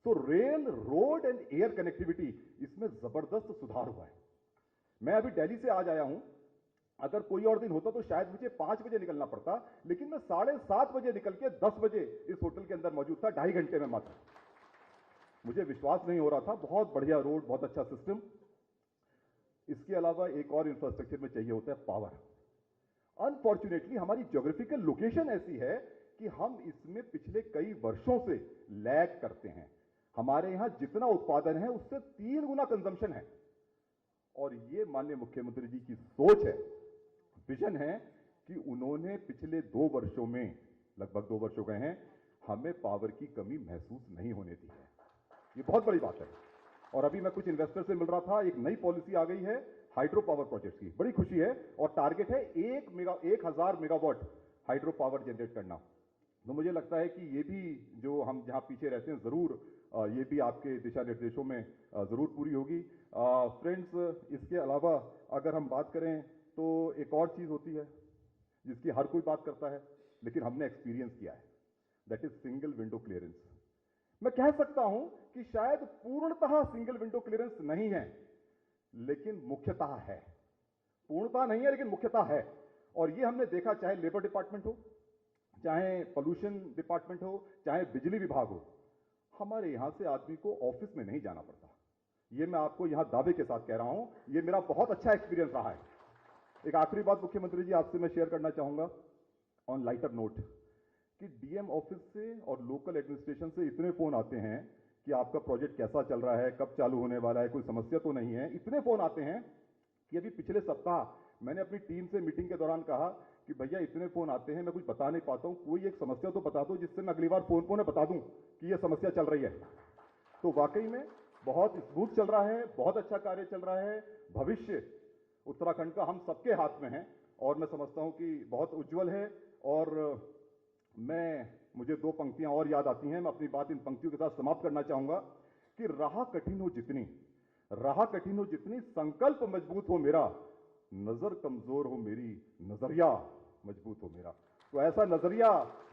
तो rail, road and air connectivity, इसमें जबरदस्त सुधार हुआ है। मैं अभी दिल्ली से आज आया हूं, अगर कोई और दिन होता तो शायद मुझे 5 बजे निकलना पड़ता, लेकिन मैं 7:30 बजे निकल के 10 बजे इस होटल के अंदर मौजूद था, 2.5 घंटे में मात्र। मुझे विश्वास नहीं हो रहा था। बहुत बढ़िया रोड, बहुत अच्छा सिस्टम। इसके अलावा एक और इंफ्रास्ट्रक्चर में चाहिए होता है पावर। अनफॉर्चुनेटली हमारी ज्योग्राफिकल लोकेशन ऐसी है कि हम इसमें पिछले कई वर्षों से लैग करते हैं। हमारे यहां जितना उत्पादन है उससे 3 गुना कंजम्पशन है, और ये माननीय मुख्यमंत्री जी की सोच है, विजन है कि उन्होंने पिछले 2 वर्षों में, लगभग 2 वर्ष हो गए हैं, हमें पावर की कमी महसूस नहीं होने दी है। ये बहुत बड़ी बात है। और अभी मैं कुछ इन्वेस्टर से मिल रहा था, एक नई पॉलिसी आ गई है हाइड्रो पावर प्रोजेक्ट की, बड़ी खुशी है, और टारगेट है 1000 मेगावाट हाइड्रो पावर जनरेट करना। तो मुझे लगता है कि ये भी, जो हम जहां पीछे रहते हैं, जरूर ये भी आपके दिशा निर्देशों में जरूर पूरी होगी। फ्रेंड्स, इसके अलावा अगर हम बात करें तो एक और चीज होती है जिसकी हर कोई बात करता है, लेकिन हमने एक्सपीरियंस किया है, that is single window clearance. मैं कह सकता हूं कि शायद पूर्णतः सिंगल विंडो क्लियरेंस नहीं है, लेकिन मुख्यतः है। पूर्णतः नहीं है, लेकिन मुख्यतः है। और ये हमने देखा, चाहे लेबर डिपार्टमेंट हो, चाहे पोल्यूशन डिपार्टमेंट हो, चाहे बिजली विभाग हो, हमारे यहां से आदमी को ऑफिस में नहीं जाना पड़ता। ये मैं आपको यहां दावे के साथ कह रहा हूं, ये मेरा बहुत अच्छा एक्सपीरियंस रहा है। एक आखिरी बात मुख्यमंत्री जी आपसे मैं शेयर करना चाहूंगा ऑन लाइटर नोट, कि डीएम ऑफिस से और लोकल एडमिनिस्ट्रेशन से इतने फोन आते हैं कि आपका प्रोजेक्ट कैसा चल रहा है, कब चालू होने वाला है, कोई समस्या तो नहीं है। इतने फोन आते हैं कि अभी पिछले सप्ताह मैंने अपनी टीम से मीटिंग के दौरान कहा कि भैया इतने फोन आते हैं, मैं कुछ बता नहीं पाता हूं, कोई एक समस्या तो बता दो जिससे मैं अगली बार फोन पर बता दूं कि यह समस्या चल रही है। तो वाकई में बहुत स्मूथ चल रहा है, बहुत अच्छा कार्य चल रहा है। भविष्य उत्तराखंड का हम सबके हाथ में है, और मैं समझता हूं कि बहुत उज्जवल है। और मुझे 2 पंक्तियां और याद आती हैं, मैं अपनी बात इन पंक्तियों के साथ समाप्त करना चाहूंगा कि राह कठिन हो जितनी संकल्प मजबूत हो मेरा, नजर कमजोर हो मेरी, नजरिया मजबूत हो मेरा। तो ऐसा नजरिया,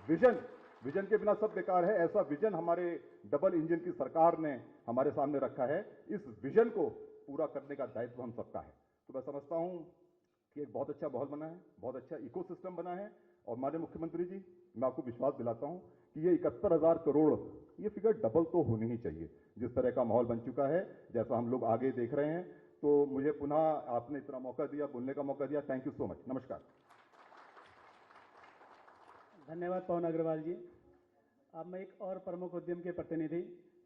विजन के बिना सब बेकार है, ऐसा विजन हमारे डबल इंजन की सरकार ने हमारे सामने रखा है। इस विजन को पूरा करने का दायित्व हम सबका है। तो मैं समझता हूं कि कि एक बहुत अच्छा माहौल बना है, बहुत अच्छा इकोसिस्टम बना है। और माननीय मुख्यमंत्री जी, मैं आपको विश्वास दिलाता हूं कि ये 71,000 करोड़, ये फिगर डबल तो होनी ही चाहिए। जिस तरह का माहौल बन चुका है, जैसा हम लोग आगे देख रहे हैं, तो मुझे पुनः आपने इतना मौका दिया, बोलने का मौका दिया, थैंक यू सो मच। नमस्कार। धन्यवाद पवन अग्रवाल जी। अब मैं एक और प्रमुख उद्यम के प्रतिनिधि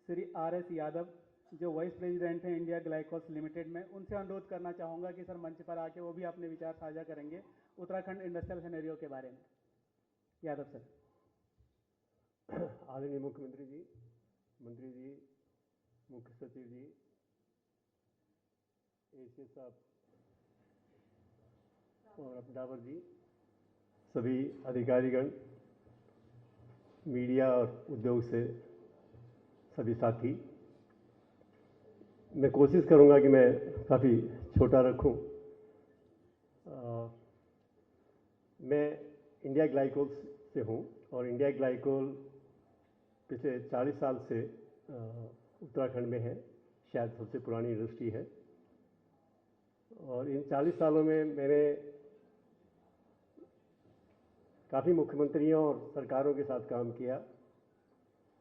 श्री RS यादव, जो वाइस प्रेसिडेंट हैं इंडिया ग्लाइकोस लिमिटेड में, उनसे अनुरोध करना चाहूँगा कि सर मंच पर आके वो भी अपने विचार साझा करेंगे उत्तराखंड इंडस्ट्रियल सिनेरियो के बारे में। यादव सर। आदरणीय मुख्यमंत्री जी, मंत्री जी, मुख्य सचिव जी, एसीएस साहब और डाबर जी, सभी अधिकारीगण, मीडिया और उद्योग से सभी साथी, मैं कोशिश करूंगा कि मैं काफ़ी छोटा रखूं। मैं इंडिया ग्लाइकोल से हूं और इंडिया ग्लाइकोल पिछले 40 साल से उत्तराखंड में है, शायद सबसे पुरानी इंडस्ट्री है। और इन 40 सालों में मैंने काफ़ी मुख्यमंत्रियों और सरकारों के साथ काम किया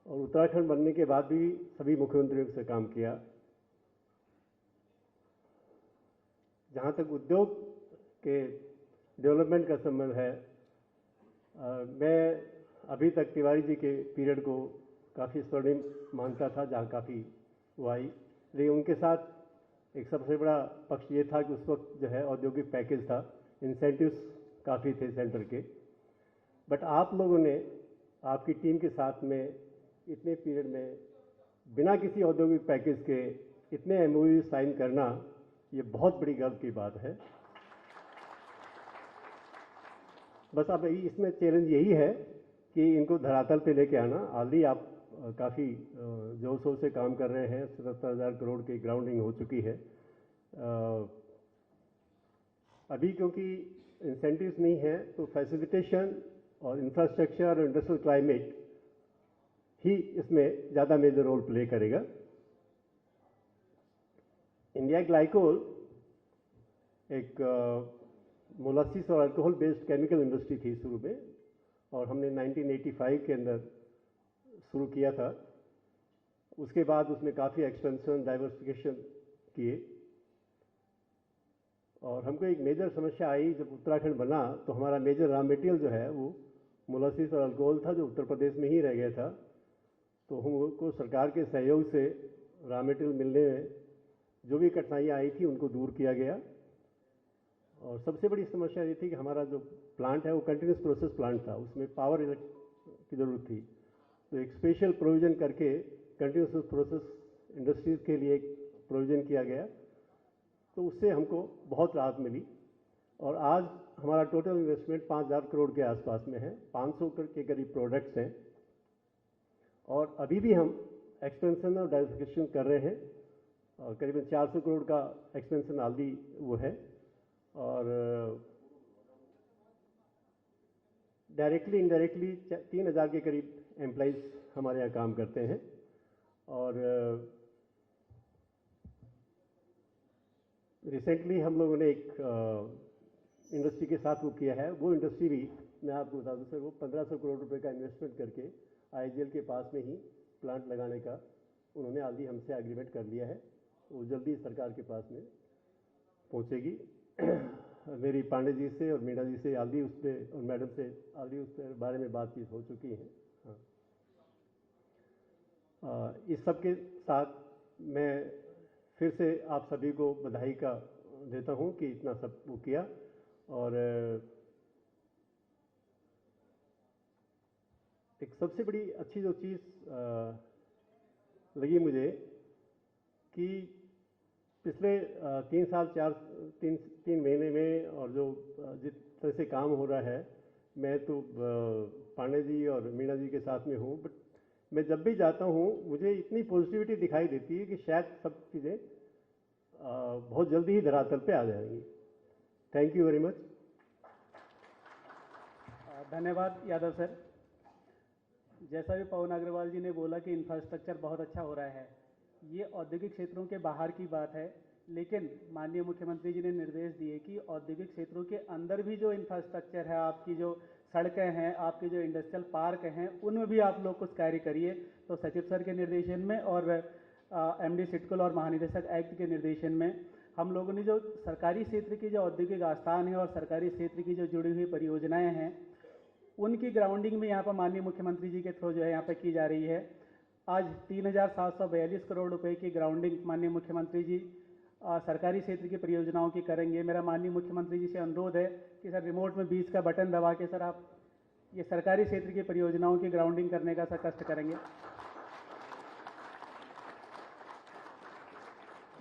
और उत्तराखंड बनने के बाद भी सभी मुख्यमंत्रियों से काम किया। जहाँ तक उद्योग के डेवलपमेंट का संबंध है, मैं अभी तक तिवारी जी के पीरियड को काफ़ी स्वर्णिम मानता था, जहाँ काफ़ी वो आई। लेकिन उनके साथ एक सबसे बड़ा पक्ष ये था कि उस वक्त जो है औद्योगिक पैकेज था, इंसेंटिव्स काफ़ी थे सेंटर के। बट आप लोगों ने आपकी टीम के साथ में इतने पीरियड में बिना किसी औद्योगिक पैकेज के इतने MOU साइन करना, ये बहुत बड़ी गर्व की बात है। बस अब इसमें चैलेंज यही है कि इनको धरातल पे लेके आना। ऑलरेडी आप काफ़ी जोर शोर से काम कर रहे हैं, 77,000 करोड़ की ग्राउंडिंग हो चुकी है। अभी क्योंकि इंसेंटिव्स नहीं है तो फैसिलिटेशन और इंफ्रास्ट्रक्चर और इंडस्ट्रियल क्लाइमेट ही इसमें ज़्यादा मेजर रोल प्ले करेगा। इंडिया ग्लाइकोल एक मोलासिस और अल्कोहल बेस्ड केमिकल इंडस्ट्री थी शुरू में, और हमने 1985 के अंदर शुरू किया था। उसके बाद उसमें काफ़ी एक्सपेंशन, डाइवर्सिफिकेशन किए, और हमको एक मेजर समस्या आई जब उत्तराखंड बना, तो हमारा मेजर रॉ मटेरियल जो है वो मोलासिस और अल्कोहल था, जो उत्तर प्रदेश में ही रह गया था। तो हमको सरकार के सहयोग से रॉ मटेरियल मिलने में जो भी कठिनाइयाँ आई थी उनको दूर किया गया। और सबसे बड़ी समस्या ये थी कि हमारा जो प्लांट है वो कंटिन्यूस प्रोसेस प्लांट था, उसमें पावर की ज़रूरत थी। तो एक स्पेशल प्रोविज़न करके कंटिन्यूस प्रोसेस इंडस्ट्रीज़ के लिए एक प्रोविज़न किया गया, तो उससे हमको बहुत राहत मिली। और आज हमारा टोटल इन्वेस्टमेंट 5,000 करोड़ के आसपास में है, 500 के करीब प्रोडक्ट्स हैं, और अभी भी हम एक्सपेंशन और डाइवर्सिफिकेशन कर रहे हैं, और करीबन 400 करोड़ का एक्सपेंशन ऑलरेडी वो है। और डायरेक्टली इनडायरेक्टली 3,000 के करीब एम्प्लॉइज़ हमारे यहाँ काम करते हैं। और रिसेंटली हम लोगों ने एक इंडस्ट्री के साथ वो किया है। वो इंडस्ट्री भी मैं आपको बता दूं सर, वो 1,500 करोड़ रुपए का इन्वेस्टमेंट करके IGL के पास में ही प्लांट लगाने का उन्होंने ऑलरेडी हमसे एग्रीमेंट कर लिया है। वो जल्दी सरकार के पास में पहुंचेगी। मेरी पांडे जी से और मीणा जी से ऑलरेडी उस पर, और मैडम से ऑलरेडी उस पर बारे में बातचीत हो चुकी है। हाँ, इस सब के साथ मैं फिर से आप सभी को बधाई का देता हूं कि इतना सब वो किया। और एक सबसे बड़ी अच्छी जो चीज़ लगी मुझे कि पिछले 3 महीने में, और जो जिस तरह से काम हो रहा है, मैं तो पांडे जी और मीणा जी के साथ में हूँ, बट मैं जब भी जाता हूँ मुझे इतनी पॉजिटिविटी दिखाई देती है कि शायद सब चीज़ें बहुत जल्दी ही धरातल पे आ जाएंगी। Thank you very much. धन्यवाद यादव सर। जैसा भी पवन अग्रवाल जी ने बोला कि इंफ्रास्ट्रक्चर बहुत अच्छा हो रहा है, ये औद्योगिक क्षेत्रों के बाहर की बात है। लेकिन माननीय मुख्यमंत्री जी ने निर्देश दिए कि औद्योगिक क्षेत्रों के अंदर भी जो इंफ्रास्ट्रक्चर है, आपकी जो सड़कें हैं, आपके जो इंडस्ट्रियल पार्क हैं, उनमें भी आप लोग कुछ कार्य करिए। तो सचिव सर के निर्देशन में और एमडी सिडकुल और महानिदेशक आयुक्त के निर्देशन में हम लोगों ने जो सरकारी क्षेत्र की जो औद्योगिक आस्थान है और सरकारी क्षेत्र की जो जुड़ी हुई परियोजनाएं हैं, उनकी ग्राउंडिंग भी यहाँ पर माननीय मुख्यमंत्री जी के थ्रू जो है यहाँ पर की जा रही है। आज 3,742 करोड़ रुपए की ग्राउंडिंग माननीय मुख्यमंत्री जी सरकारी क्षेत्र की परियोजनाओं की करेंगे। मेरा माननीय मुख्यमंत्री जी से अनुरोध है कि सर रिमोट में 20 का बटन दबा के सर आप ये सरकारी क्षेत्र की परियोजनाओं की ग्राउंडिंग करने का सर कष्ट करेंगे।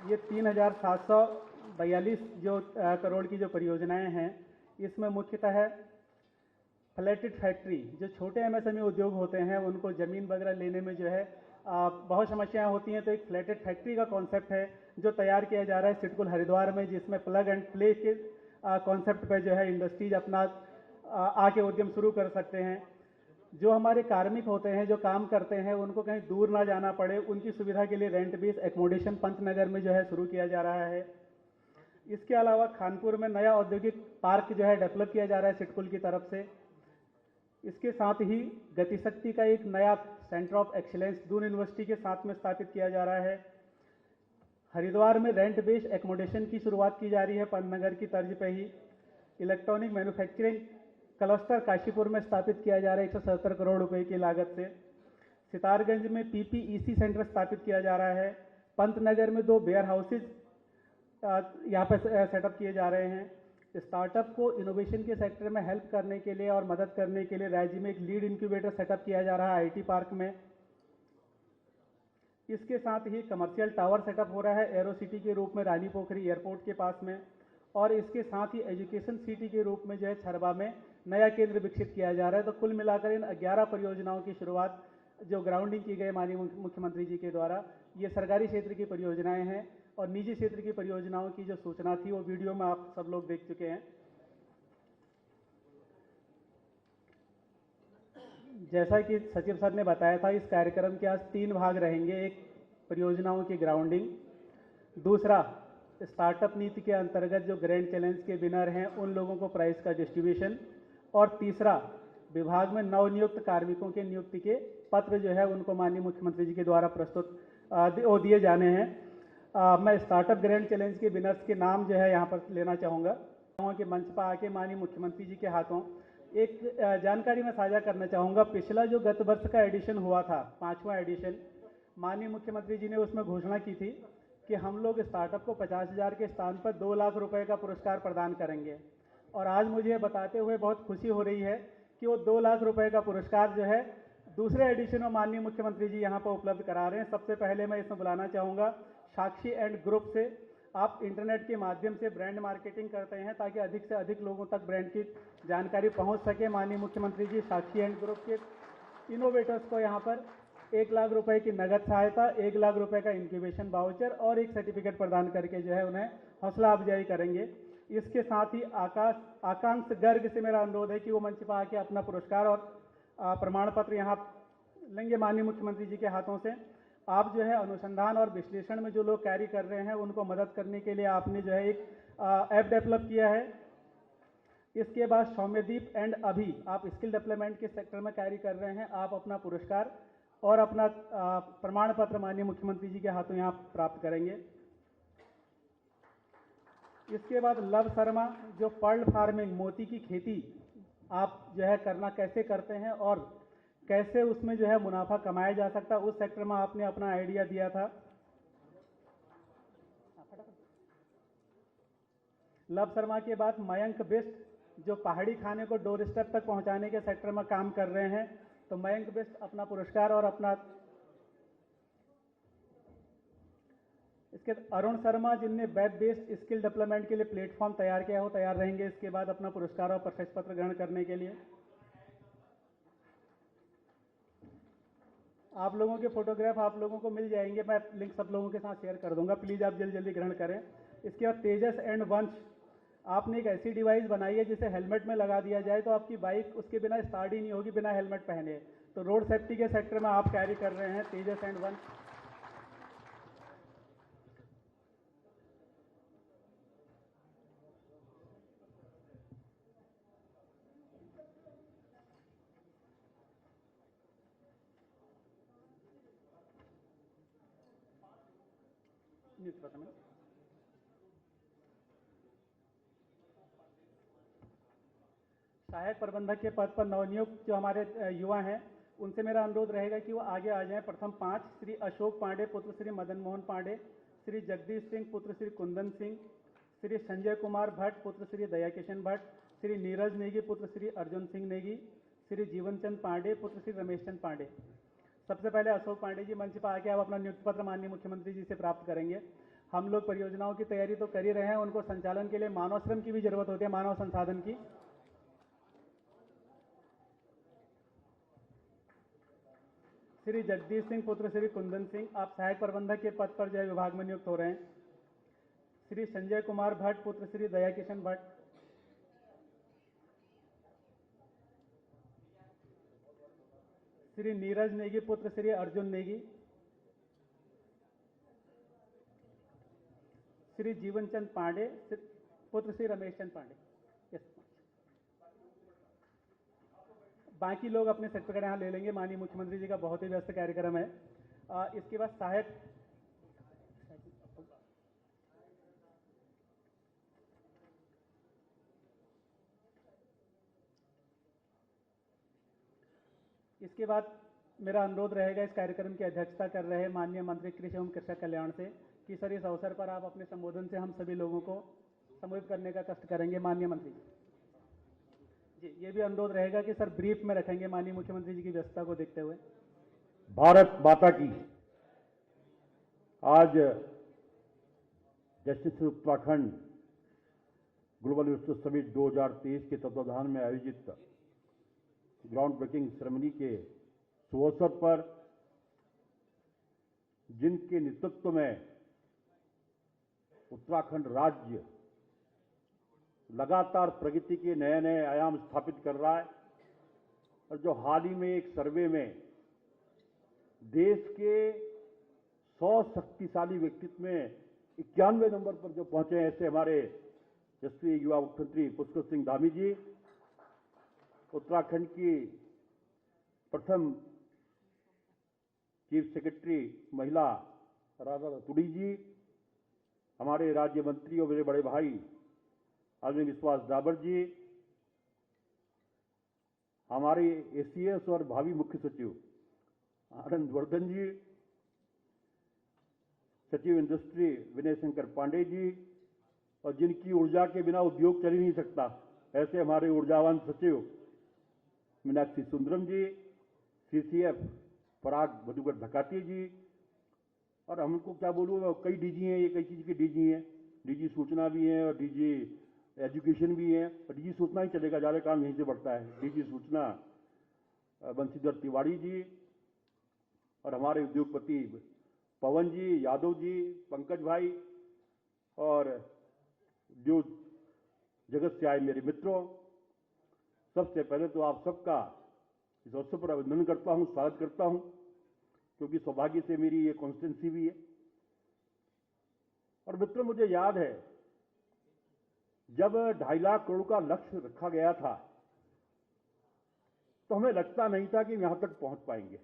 ये 3,742 जो करोड़ की जो परियोजनाएं हैं, इसमें मुख्यतः है फ्लैटेड फैक्ट्री, जो छोटे एमएसएमई उद्योग होते हैं उनको ज़मीन वगैरह लेने में जो है बहुत समस्याएं होती हैं। तो एक फ्लैटेड फैक्ट्री का कॉन्सेप्ट है जो तैयार किया जा रहा है सिडकुल हरिद्वार में, जिसमें प्लग एंड प्ले के कॉन्सेप्ट पे जो है इंडस्ट्रीज अपना आके उद्यम शुरू कर सकते हैं। जो हमारे कार्मिक होते हैं, जो काम करते हैं, उनको कहीं दूर ना जाना पड़े, उनकी सुविधा के लिए रेंट बेस एकोमोडेशन पंतनगर में जो है शुरू किया जा रहा है। इसके अलावा खानपुर में नया औद्योगिक पार्क जो है डेवलप किया जा रहा है सिडकुल की तरफ से। इसके साथ ही गतिशक्ति का एक नया centre of excellence Doon university के साथ में स्थापित किया जा रहा है। हरिद्वार में रेंट बेस्ड एकोमोडेशन की शुरुआत की जा रही है पंतनगर की तर्ज पे ही। इलेक्ट्रॉनिक मैन्युफैक्चरिंग क्लस्टर काशीपुर में स्थापित किया जा रहा है 177 करोड़ रुपए की लागत से। सितारगंज में पीपीईसी सेंटर स्थापित किया जा रहा है। पंतनगर में 2 वेयर हाउसेज यहाँ पर सेटअप किए जा रहे हैं। स्टार्टअप को इनोवेशन के सेक्टर में हेल्प करने के लिए और मदद करने के लिए राज्य में एक लीड इंक्यूबेटर सेटअप किया जा रहा है आईटी पार्क में। इसके साथ ही कमर्शियल टावर सेटअप हो रहा है एरो सिटी के रूप में रानी पोखरी एयरपोर्ट के पास में, और इसके साथ ही एजुकेशन सिटी के रूप में जो है छरबा में नया केंद्र विकसित किया जा रहा है। तो कुल मिलाकर इन 11 परियोजनाओं की शुरुआत जो ग्राउंडिंग की गई माननीय मुख्यमंत्री जी के द्वारा, ये सरकारी क्षेत्र की परियोजनाएं हैं। और निजी क्षेत्र की परियोजनाओं की जो सूचना थी वो वीडियो में आप सब लोग देख चुके हैं। जैसा कि सचिव सर ने बताया था, इस कार्यक्रम के आज 3 भाग रहेंगे। एक परियोजनाओं की ग्राउंडिंग, दूसरा स्टार्टअप नीति के अंतर्गत जो ग्रैंड चैलेंज के विनर हैं उन लोगों को प्राइज का डिस्ट्रीब्यूशन, और तीसरा विभाग में नवनियुक्त कार्मिकों के नियुक्ति के पत्र जो है उनको माननीय मुख्यमंत्री जी के द्वारा प्रस्तुत दिए जाने हैं। मैं स्टार्टअप ग्रैंड चैलेंज के विनर्स के नाम जो है यहाँ पर लेना चाहूँगा। के मंच पर आके माननीय मुख्यमंत्री जी के हाथों एक जानकारी मैं साझा करना चाहूँगा। पिछला जो गत वर्ष का एडिशन हुआ था, 5वां एडिशन, माननीय मुख्यमंत्री जी ने उसमें घोषणा की थी कि हम लोग स्टार्टअप को 50,000 के स्थान पर 2 लाख रुपए का पुरस्कार प्रदान करेंगे। और आज मुझे बताते हुए बहुत खुशी हो रही है कि वो 2 लाख रुपए का पुरस्कार जो है दूसरे एडिशन में माननीय मुख्यमंत्री जी यहाँ पर उपलब्ध करा रहे हैं। सबसे पहले मैं इसमें बुलाना चाहूँगा साक्षी एंड ग्रुप से। आप इंटरनेट के माध्यम से ब्रांड मार्केटिंग करते हैं ताकि अधिक से अधिक लोगों तक ब्रांड की जानकारी पहुँच सके। माननीय मुख्यमंत्री जी साक्षी एंड ग्रुप के इनोवेटर्स को यहाँ पर 1 लाख रुपए की नगद सहायता, 1 लाख रुपए का इंक्यूबेशन वाउचर और एक सर्टिफिकेट प्रदान करके जो है उन्हें हौसला अफजाई करेंगे। इसके साथ ही आकांक्ष गर्ग से मेरा अनुरोध है कि वो मंच पर आके अपना पुरस्कार और प्रमाण पत्र यहाँ लेंगे माननीय मुख्यमंत्री जी के हाथों से। आप जो है अनुसंधान और विश्लेषण में जो लोग कार्य कर रहे हैं उनको मदद करने के लिए आपने जो है एक ऐप डेवलप किया है। इसके बाद सौम्यदीप एंड अभी, आप स्किल डेवलपमेंट के सेक्टर में कार्य कर रहे हैं। आप अपना पुरस्कार और अपना प्रमाण पत्र माननीय मुख्यमंत्री जी के हाथों यहाँ प्राप्त करेंगे। इसके बाद लव शर्मा, जो पर्ल फार्मिंग, मोती की खेती आप जो है करना कैसे करते हैं और कैसे उसमें जो है मुनाफा कमाया जा सकता है, उस सेक्टर में आपने अपना आइडिया दिया था। लव शर्मा के बाद मयंक बिष्ट, जो पहाड़ी खाने को डोर स्टेप तक पहुंचाने के सेक्टर में काम कर रहे हैं। तो मयंक बिष्ट अपना पुरस्कार और अपना। इसके अरुण शर्मा, जिनने वेब बेस्ड स्किल डेवलपमेंट के लिए प्लेटफॉर्म तैयार किया हो, तैयार रहेंगे इसके बाद अपना पुरस्कार और प्रशस्ति पत्र ग्रहण करने के लिए। आप लोगों के फोटोग्राफ आप लोगों को मिल जाएंगे, मैं लिंक सब लोगों के साथ शेयर कर दूंगा, प्लीज़ आप जल्दी जल्दी ग्रहण करें। इसके बाद तेजस एंड वंश, आपने एक ऐसी डिवाइस बनाई है जिसे हेलमेट में लगा दिया जाए तो आपकी बाइक उसके बिना स्टार्ट ही नहीं होगी बिना हेलमेट पहने। तो रोड सेफ्टी के सेक्टर में आप कैरी कर रहे हैं, तेजस एंड वंश। नियुक्ति पत्र में सहायक प्रबंधक के पद पर नवनियुक्त जो हमारे युवा हैं उनसे मेरा अनुरोध रहेगा कि वो आगे आ जाएं। प्रथम 5 श्री अशोक पांडे पुत्र श्री मदन मोहन पांडे, श्री जगदीश सिंह पुत्र श्री कुंदन सिंह, श्री संजय कुमार भट्ट पुत्र श्री दयाकिशन भट्ट, श्री नीरज नेगी पुत्र श्री अर्जुन सिंह नेगी, श्री जीवनचंद पांडे पुत्र श्री रमेश चंद पांडे। सबसे पहले अशोक पांडे जी मंच पर आके आप अपना नियुक्ति पत्र माननीय मुख्यमंत्री जी से प्राप्त करेंगे। हम लोग परियोजनाओं की तैयारी तो कर ही रहे हैं, उनको संचालन के लिए मानव श्रम की भी जरूरत होती है, मानव संसाधन की। श्री जगदीश सिंह पुत्र श्री कुंदन सिंह, आप सहायक प्रबंधक के पद पर जो है विभाग में नियुक्त हो रहे हैं। श्री संजय कुमार भट्ट पुत्र श्री दयाकिशन भट्ट, श्री नीरज नेगी पुत्र श्री अर्जुन नेगी, श्री जीवनचंद पांडे पुत्र श्री रमेश चंद पांडे। बाकी लोग अपने सेक्टर का यहाँ ले लेंगे, माननीय मुख्यमंत्री जी का बहुत ही व्यस्त कार्यक्रम है। इसके बाद सहायक इसके बाद मेरा अनुरोध रहेगा इस कार्यक्रम की अध्यक्षता कर रहे माननीय मंत्री कृषि एवं कृषक कल्याण से कि सर इस अवसर पर आप अपने संबोधन से हम सभी लोगों को संबोधित करने का कष्ट करेंगे। माननीय मंत्री जी, ये भी अनुरोध रहेगा कि सर ब्रीफ में रखेंगे माननीय मुख्यमंत्री जी की व्यस्तता को देखते हुए। भारत माता की। आज justice Uttarakhand global investor summit 2023 के तत्वाधान में आयोजित ग्राउंड ब्रेकिंग सेरेमनी के शुभ अवसर पर जिनके नेतृत्व में उत्तराखंड राज्य लगातार प्रगति के नए नए आयाम स्थापित कर रहा है और जो हाल ही में एक सर्वे में देश के 100 शक्तिशाली व्यक्तित्व में 91 नंबर पर जो पहुंचे हैं, ऐसे हमारे यशस्वी युवा मुख्यमंत्री पुष्कर सिंह धामी जी, उत्तराखंड की प्रथम चीफ सेक्रेटरी महिला राधा तुड़ी जी, हमारे राज्य मंत्री और मेरे बड़े भाई आदरणीय विश्वास डाबर जी, हमारे एसीएस और भावी मुख्य सचिव आनंद वर्धन जी, सचिव इंडस्ट्री विनय शंकर पांडे जी, और जिनकी ऊर्जा के बिना उद्योग चल ही नहीं सकता, ऐसे हमारे ऊर्जावान सचिव मीनाक्षी सुंदरम जी, सीसीएफ पराग मधुकर धकाती जी, और हमको क्या बोलूँ, कई डीजी हैं, ये कई चीज़ के डीजी हैं, डीजी सूचना भी हैं और डीजी एजुकेशन भी है, और डीजी सूचना ही चलेगा, ज़्यादा काम यहीं से बढ़ता है। डीजी सूचना बंशीधर तिवारी जी, और हमारे उद्योगपति पवन जी, यादव जी, पंकज भाई, और जो जगत से आए मेरे मित्रों, सबसे पहले तो आप सबका इस अवसर पर अभिनंदन करता हूं, स्वागत करता हूं, क्योंकि सौभाग्य से मेरी ये कॉन्स्टिट्यूंसी भी है। और मित्रों, मुझे याद है जब 2.5 लाख करोड़ का लक्ष्य रखा गया था तो हमें लगता नहीं था कि यहां तक पहुंच पाएंगे।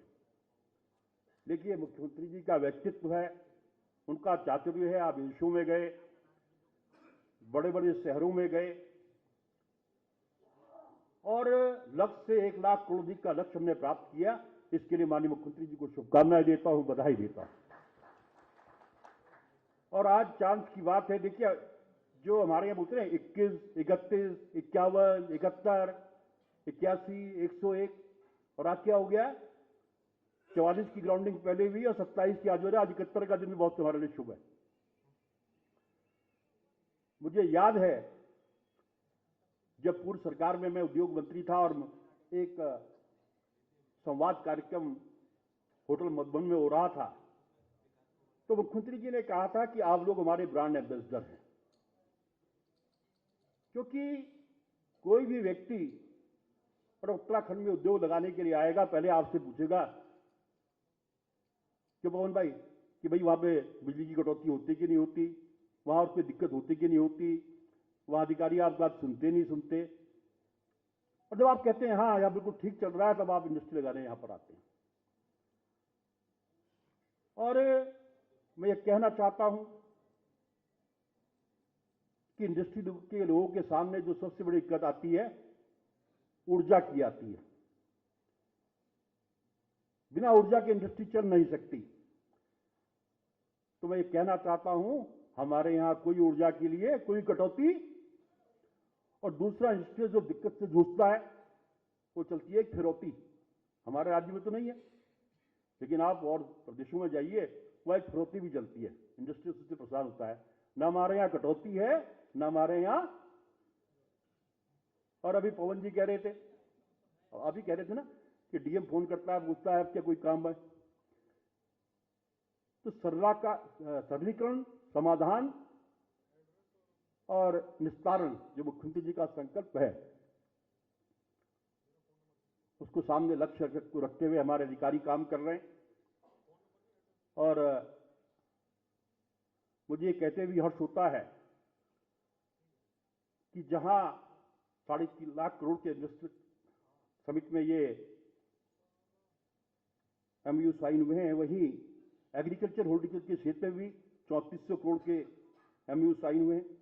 देखिए, मुख्यमंत्री जी का व्यक्तित्व है, उनका चातुर्य है। आप विदेशों में गए, बड़े बड़े शहरों में गए, और लक्ष्य से 1 लाख करोड़ का लक्ष्य हमने प्राप्त किया। इसके लिए माननीय मुख्यमंत्री जी को शुभकामनाएं देता हूं, बधाई देता हूं। और आज चांस की बात है, देखिए जो हमारे यहाँ बोलते हैं 21, 31, 51, 71, 81, 101, और आज क्या हो गया, 44 की ग्राउंडिंग पहले हुई और 27 की आज हो रहा है। आज 71 का दिन भी बहुत हमारे लिए शुभ है। मुझे याद है जब पूर्व सरकार में मैं उद्योग मंत्री था और एक संवाद कार्यक्रम होटल मधुबन में हो रहा था, तो मुख्यमंत्री जी ने कहा था कि आप लोग हमारे ब्रांड एम्बेसडर हैं, क्योंकि कोई भी व्यक्ति और उत्तराखंड में उद्योग लगाने के लिए आएगा, पहले आपसे पूछेगा कि पवन भाई, कि भाई वहां पे बिजली की कटौती होती कि नहीं होती, वहां और कोई दिक्कत होती कि नहीं होती, वहां अधिकारी आपकी बात सुनते नहीं सुनते। और जब आप कहते हैं हाँ यहां बिल्कुल ठीक चल रहा है, तब आप इंडस्ट्री लगाने यहां पर आते हैं। और मैं ये कहना चाहता हूं कि इंडस्ट्री के लोगों के सामने जो सबसे बड़ी दिक्कत आती है ऊर्जा की आती है। बिना ऊर्जा के इंडस्ट्री चल नहीं सकती। तो मैं ये कहना चाहता हूं, हमारे यहां कोई ऊर्जा के लिए कोई कटौती, और दूसरा इंडस्ट्री जो दिक्कत से जूझता है वो चलती है एक फिरौती। हमारे राज्य में तो नहीं है, लेकिन आप और प्रदेशों में जाइए, वह एक फिरौती भी चलती है, इंडस्ट्री से प्रसार होता है। न हमारे यहां कटौती है, न हमारे यहां। और अभी पवन जी कह रहे थे, अभी कह रहे थे ना कि डीएम फोन करता है, पूछता है क्या कोई काम है। तो सरलीकरण, समाधान और निस्तारण जो मुख्यमंत्री जी का संकल्प है, उसको सामने लक्ष्य को रखते हुए हमारे अधिकारी काम कर रहे हैं। और मुझे ये कहते हुए हर्ष होता है कि जहां 3.5 लाख करोड़ के इन्वेस्टमेंट समिट में ये एमयू साइन हुए हैं, वहीं एग्रीकल्चर हॉर्टिकल्चर के क्षेत्र में भी 3400 करोड़ के एमयू साइन हुए हैं।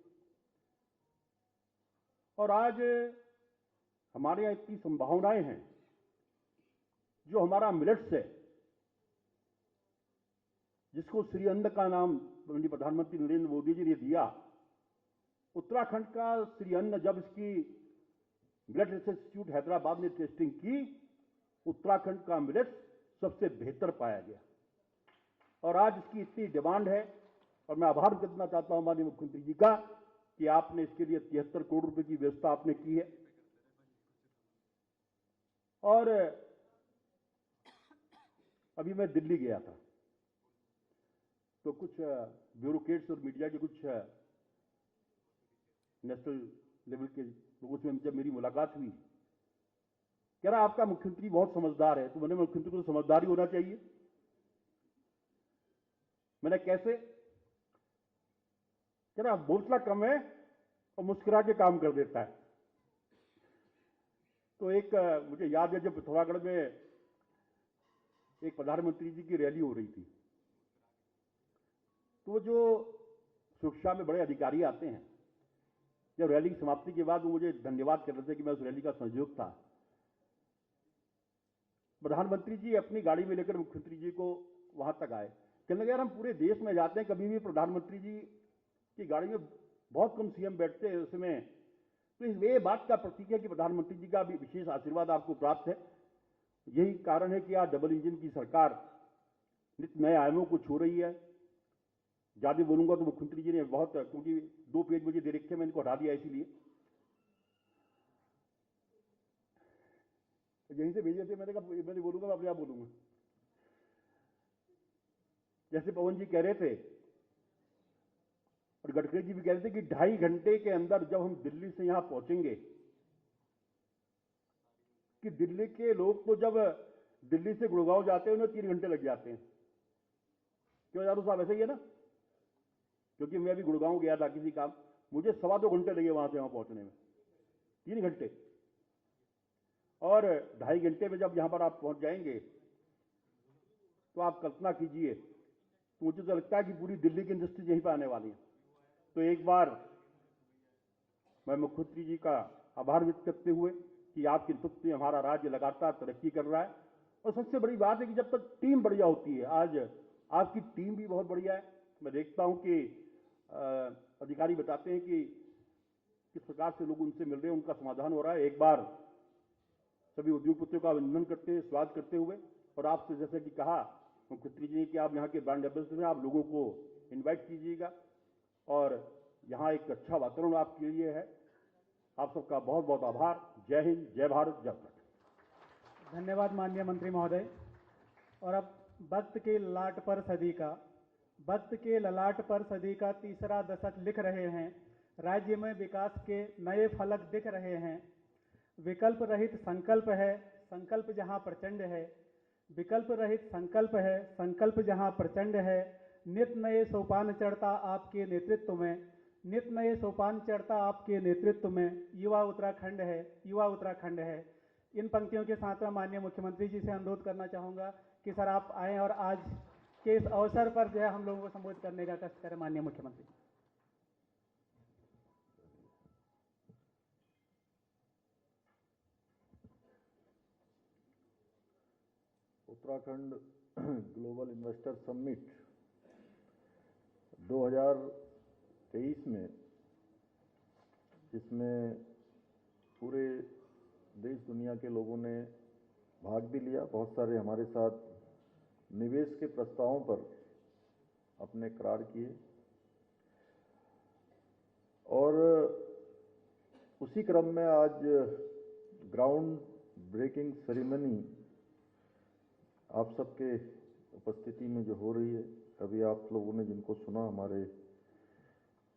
और आज हमारे यहां इतनी संभावनाएं हैं। जो हमारा मिलेट्स है, जिसको श्री अन्न का नाम प्रधानमंत्री नरेंद्र मोदी जी ने दिया, उत्तराखंड का श्री अन्न, जब इसकी मिलेट रिसर्च इंस्टीट्यूट हैदराबाद ने टेस्टिंग की, उत्तराखंड का मिलेट्स सबसे बेहतर पाया गया। और आज इसकी इतनी डिमांड है, और मैं आभार करना चाहता हूं माननीय मुख्यमंत्री जी का कि आपने इसके लिए 73 करोड़ रुपए की व्यवस्था आपने की है। और अभी मैं दिल्ली गया था, तो कुछ ब्यूरोक्रेट्स और मीडिया के कुछ नेशनल लेवल के लोगों से जब मेरी मुलाकात हुई, कह रहा आपका मुख्यमंत्री बहुत समझदार है। तो मैंने मुख्यमंत्री को समझदार ही होना चाहिए। मैंने कैसे? कह रहा बोलता कम है और मुस्कुरा के काम कर देता है। तो एक मुझे याद है, जब पिथौरागढ़ में एक प्रधानमंत्री जी की रैली हो रही थी, तो जो सुरक्षा में बड़े अधिकारी आते हैं, जब रैली की समाप्ति के बाद वो मुझे धन्यवाद कर रहे थे कि मैं उस रैली का संयोजक था। प्रधानमंत्री जी अपनी गाड़ी में लेकर मुख्यमंत्री जी को वहां तक आए। कहने लगे यार हम पूरे देश में जाते हैं, कभी भी प्रधानमंत्री जी की गाड़ी में बहुत कम सीएम बैठते हैं उसमें, तो ये बात का प्रतीक है कि प्रधानमंत्री जी का भी विशेष आशीर्वाद आपको प्राप्त है। यही कारण है कि आज डबल इंजन की सरकार नित्य नए आयामों को छू रही है। ज्यादा बोलूंगा तो मुख्यमंत्री जी ने बहुत, क्योंकि 2 पेज मुझे दे रखे, मैंने इनको हटा दिया, इसीलिए यहीं से भेजे थे। मैंने कहा मैंने बोलूंगा, मैं अपने आप बोलूंगा। जैसे पवन जी कह रहे थे और गडकरी जी भी कह रहे थे कि 2.5 घंटे के अंदर जब हम दिल्ली से यहां पहुंचेंगे, कि दिल्ली के लोग तो जब दिल्ली से गुड़गांव जाते हैं उन्हें 3 घंटे लग जाते हैं। क्यों यादव साहब, ऐसा ही है ना? क्योंकि मैं अभी गुड़गांव गया था किसी काम, मुझे 2.25 घंटे लगे वहां से वहां पहुंचने में, 3 घंटे। और 2.5 घंटे में जब यहां पर आप पहुंच जाएंगे, तो आप कल्पना कीजिए, तो मुझे तो लगता है कि पूरी दिल्ली की इंडस्ट्री यहीं पर आने वाली है। तो एक बार मैं मुख्यमंत्री जी का आभार व्यक्त करते हुए कि आपके नेतृत्व में हमारा राज्य लगातार तरक्की कर रहा है। और सबसे बड़ी बात है कि जब तक टीम बढ़िया होती है, आज आपकी टीम भी बहुत बढ़िया है। मैं देखता हूं कि अधिकारी बताते हैं कि किस प्रकार से लोग उनसे मिल रहे हैं, उनका समाधान हो रहा है। एक बार सभी उद्योगपतियों का अभिनंदन करते हुए, स्वागत करते हुए, और आपसे जैसे कि कहा मुख्यमंत्री जी ने कि आप यहाँ के ब्रांड एम्बेसडर हैं, आप लोगों को इनवाइट कीजिएगा और यहाँ एक अच्छा वातावरण आपके लिए है। आप सबका बहुत बहुत आभार। जय हिंद, जय भारत, जय उत्तराखंड। धन्यवाद माननीय मंत्री महोदय। और अब वक्त के ललाट पर सदी का, वक्त के ललाट पर सदी का तीसरा दशक लिख रहे हैं। राज्य में विकास के नए फलक दिख रहे हैं। विकल्प रहित संकल्प है, संकल्प जहां प्रचंड है। विकल्प रहित संकल्प है, संकल्प जहां प्रचंड है। नित नए सोपान चढ़ता आपके नेतृत्व में, नित नए सोपान चढ़ता आपके नेतृत्व में। युवा उत्तराखंड है, युवा उत्तराखंड है। इन पंक्तियों के साथ मैं माननीय मुख्यमंत्री जी से अनुरोध करना चाहूंगा कि सर आप आएं और आज के इस अवसर पर जो है हम लोगों को संबोधित करने का कष्ट करें। माननीय मुख्यमंत्री। उत्तराखंड ग्लोबल इन्वेस्टर समिट 2023 में, जिसमें पूरे देश दुनिया के लोगों ने भाग भी लिया। बहुत सारे हमारे साथ निवेश के प्रस्तावों पर अपने करार किए और उसी क्रम में आज ग्राउंड ब्रेकिंग सेरेमनी आप सबके उपस्थिति में जो हो रही है। अभी आप लोगों ने जिनको सुना, हमारे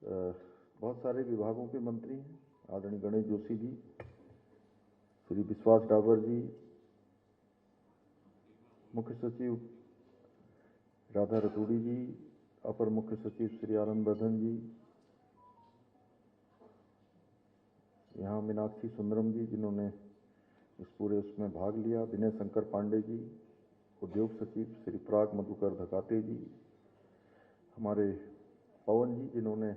बहुत सारे विभागों के मंत्री हैं, आदरणीय गणेश जोशी जी, श्री विश्वास डाबर जी, मुख्य सचिव राधा रतूड़ी जी, अपर मुख्य सचिव श्री आनंद वर्धन जी, यहाँ मीनाक्षी सुंदरम जी जिन्होंने इस पूरे उसमें भाग लिया, विनय शंकर पांडे जी, उद्योग सचिव श्री पराग मधुकर धकाते जी, हमारे पवन जी जिन्होंने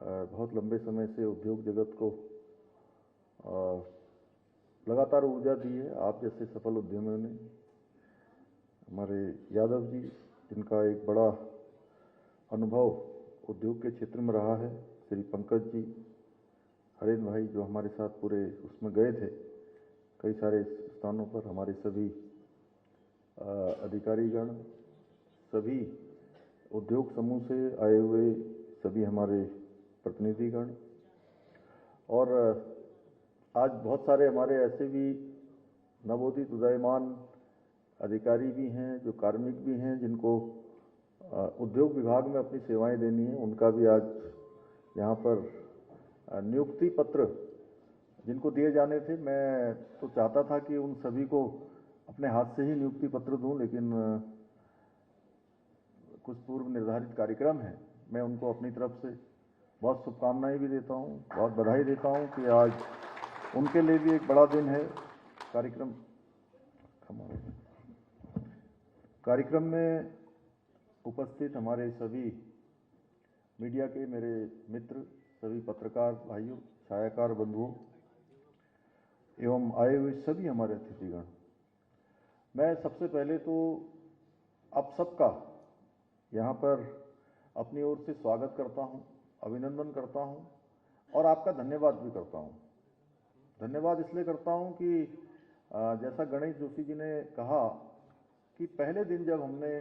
बहुत लंबे समय से उद्योग जगत को लगातार ऊर्जा दी है, आप जैसे सफल उद्यमियों ने, हमारे यादव जी जिनका एक बड़ा अनुभव उद्योग के क्षेत्र में रहा है, श्री पंकज जी, हरेन भाई जो हमारे साथ पूरे उसमें गए थे कई सारे स्थानों पर, हमारे सभी अधिकारीगण, सभी उद्योग समूह से आए हुए सभी हमारे प्रतिनिधिगण, और आज बहुत सारे हमारे ऐसे भी नवोदित उदयमान अधिकारी भी हैं, जो कार्मिक भी हैं, जिनको उद्योग विभाग में अपनी सेवाएं देनी है। उनका भी आज यहाँ पर नियुक्ति पत्र जिनको दिए जाने थे, मैं तो चाहता था कि उन सभी को अपने हाथ से ही नियुक्ति पत्र दूं, लेकिन कुछ पूर्व निर्धारित कार्यक्रम हैं। मैं उनको अपनी तरफ से बहुत शुभकामनाएं भी देता हूं, बहुत बधाई देता हूं कि आज उनके लिए भी एक बड़ा दिन है। कार्यक्रम में उपस्थित हमारे सभी मीडिया के मेरे मित्र, सभी पत्रकार भाइयों, छायाकार बंधुओं एवं आए हुए सभी हमारे अतिथिगण, मैं सबसे पहले तो आप सबका यहाँ पर अपनी ओर से स्वागत करता हूँ, अभिनंदन करता हूँ और आपका धन्यवाद भी करता हूँ। धन्यवाद इसलिए करता हूँ कि जैसा गणेश जोशी जी ने कहा कि पहले दिन जब हमने,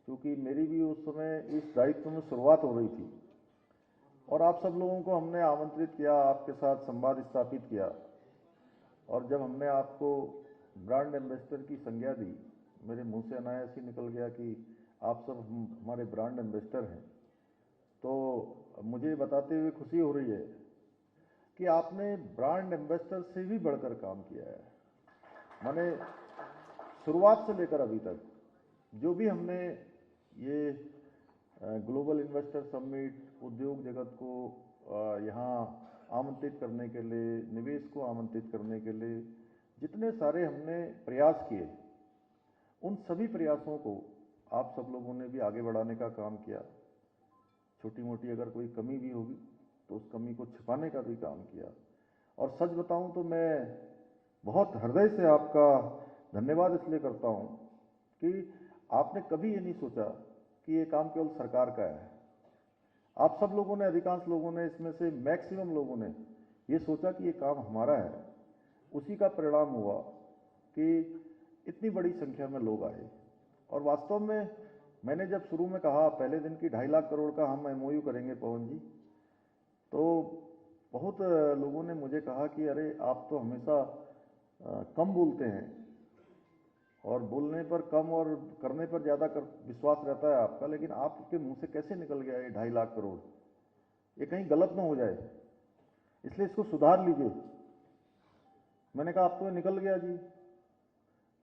क्योंकि मेरी भी उस समय इस दायित्व में शुरुआत हो रही थी और आप सब लोगों को हमने आमंत्रित किया, आपके साथ संवाद स्थापित किया, और जब हमने आपको ब्रांड एम्बेसडर की संज्ञा दी, मेरे मुंह से अनायास ही निकल गया कि आप सब हमारे ब्रांड एम्बेसडर हैं। तो मुझे बताते हुए खुशी हो रही है कि आपने ब्रांड एम्बेसडर से भी बढ़कर काम किया है। माने शुरुआत से लेकर अभी तक जो भी हमने ये ग्लोबल इन्वेस्टर समिट, उद्योग जगत को यहाँ आमंत्रित करने के लिए, निवेश को आमंत्रित करने के लिए जितने सारे हमने प्रयास किए, उन सभी प्रयासों को आप सब लोगों ने भी आगे बढ़ाने का काम किया। छोटी मोटी अगर कोई कमी भी होगी तो उस कमी को छिपाने का भी काम किया। और सच बताऊं तो मैं बहुत हृदय से आपका धन्यवाद इसलिए करता हूं कि आपने कभी ये नहीं सोचा कि ये काम केवल सरकार का है। आप सब लोगों ने, अधिकांश लोगों ने, इसमें से मैक्सिमम लोगों ने ये सोचा कि ये काम हमारा है। उसी का परिणाम हुआ कि इतनी बड़ी संख्या में लोग आए। और वास्तव में मैंने जब शुरू में कहा पहले दिन की 2.5 लाख करोड़ का हम MOU करेंगे पवन जी, तो बहुत लोगों ने मुझे कहा कि अरे आप तो हमेशा कम बोलते हैं और बोलने पर कम और करने पर ज़्यादा विश्वास रहता है आपका, लेकिन आपके मुंह से कैसे निकल गया ये 2.5 लाख करोड़? ये कहीं गलत ना हो जाए, इसलिए इसको सुधार लीजिए। मैंने कहा अब तो ये निकल गया जी,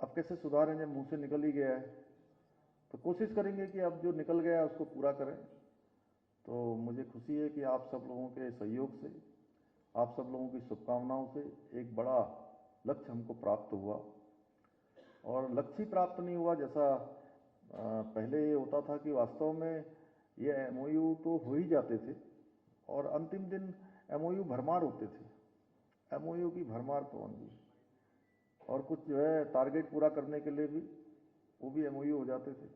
अब कैसे सुधारें जब मुंह से निकल ही गया है? तो कोशिश करेंगे कि अब जो निकल गया है उसको पूरा करें। तो मुझे खुशी है कि आप सब लोगों के सहयोग से, आप सब लोगों की शुभकामनाओं से एक बड़ा लक्ष्य हमको प्राप्त हुआ। और लक्ष्य ही प्राप्त नहीं हुआ जैसा पहले ये होता था कि वास्तव में ये MOU तो हो ही जाते थे और अंतिम दिन MOU भरमार होते थे। MOU की भरमार पवन जी, और कुछ जो है टारगेट पूरा करने के लिए भी वो भी MOU हो जाते थे।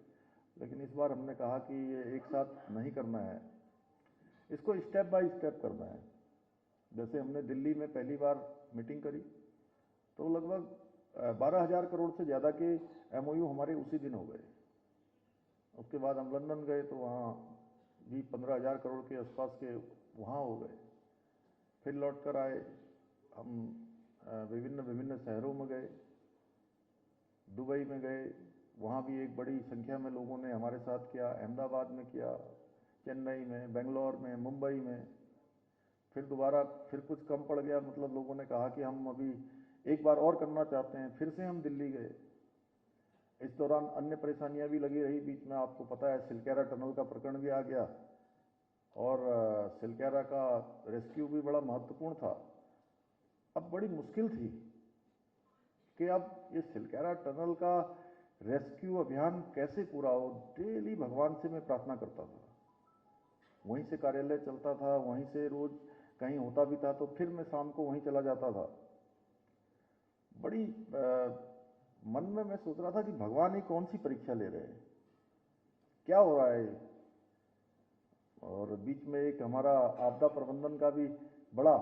लेकिन इस बार हमने कहा कि ये एक साथ नहीं करना है, इसको स्टेप बाय स्टेप करना है। जैसे हमने दिल्ली में पहली बार मीटिंग करी तो लगभग 12,000 करोड़ से ज़्यादा के MOU हमारे उसी दिन हो गए। उसके बाद हम लंदन गए तो वहाँ भी 15,000 करोड़ के आसपास के वहाँ हो गए। फिर लौट कर आए, हम विभिन्न शहरों में गए, दुबई में गए, वहाँ भी एक बड़ी संख्या में लोगों ने हमारे साथ किया, अहमदाबाद में किया, चेन्नई में, बेंगलोर में, मुंबई में। फिर दोबारा फिर कुछ कम पड़ गया, मतलब लोगों ने कहा कि हम अभी एक बार और करना चाहते हैं, फिर से हम दिल्ली गए। इस दौरान अन्य परेशानियां भी लगी रही। बीच में आपको पता है सिलक्यारा टनल का प्रकरण भी आ गया और सिलक्यारा का रेस्क्यू भी बड़ा महत्वपूर्ण था। अब बड़ी मुश्किल थी कि अब ये सिलक्यारा टनल का रेस्क्यू अभियान कैसे पूरा हो। डेली भगवान से मैं प्रार्थना करता था, वहीं से कार्यालय चलता था, वहीं से रोज कहीं होता भी था तो फिर मैं शाम को वहीं चला जाता था। बड़ी मन में मैं सोच रहा था कि भगवान ये कौन सी परीक्षा ले रहे हैं, क्या हो रहा है। और बीच में एक हमारा आपदा प्रबंधन का भी बड़ा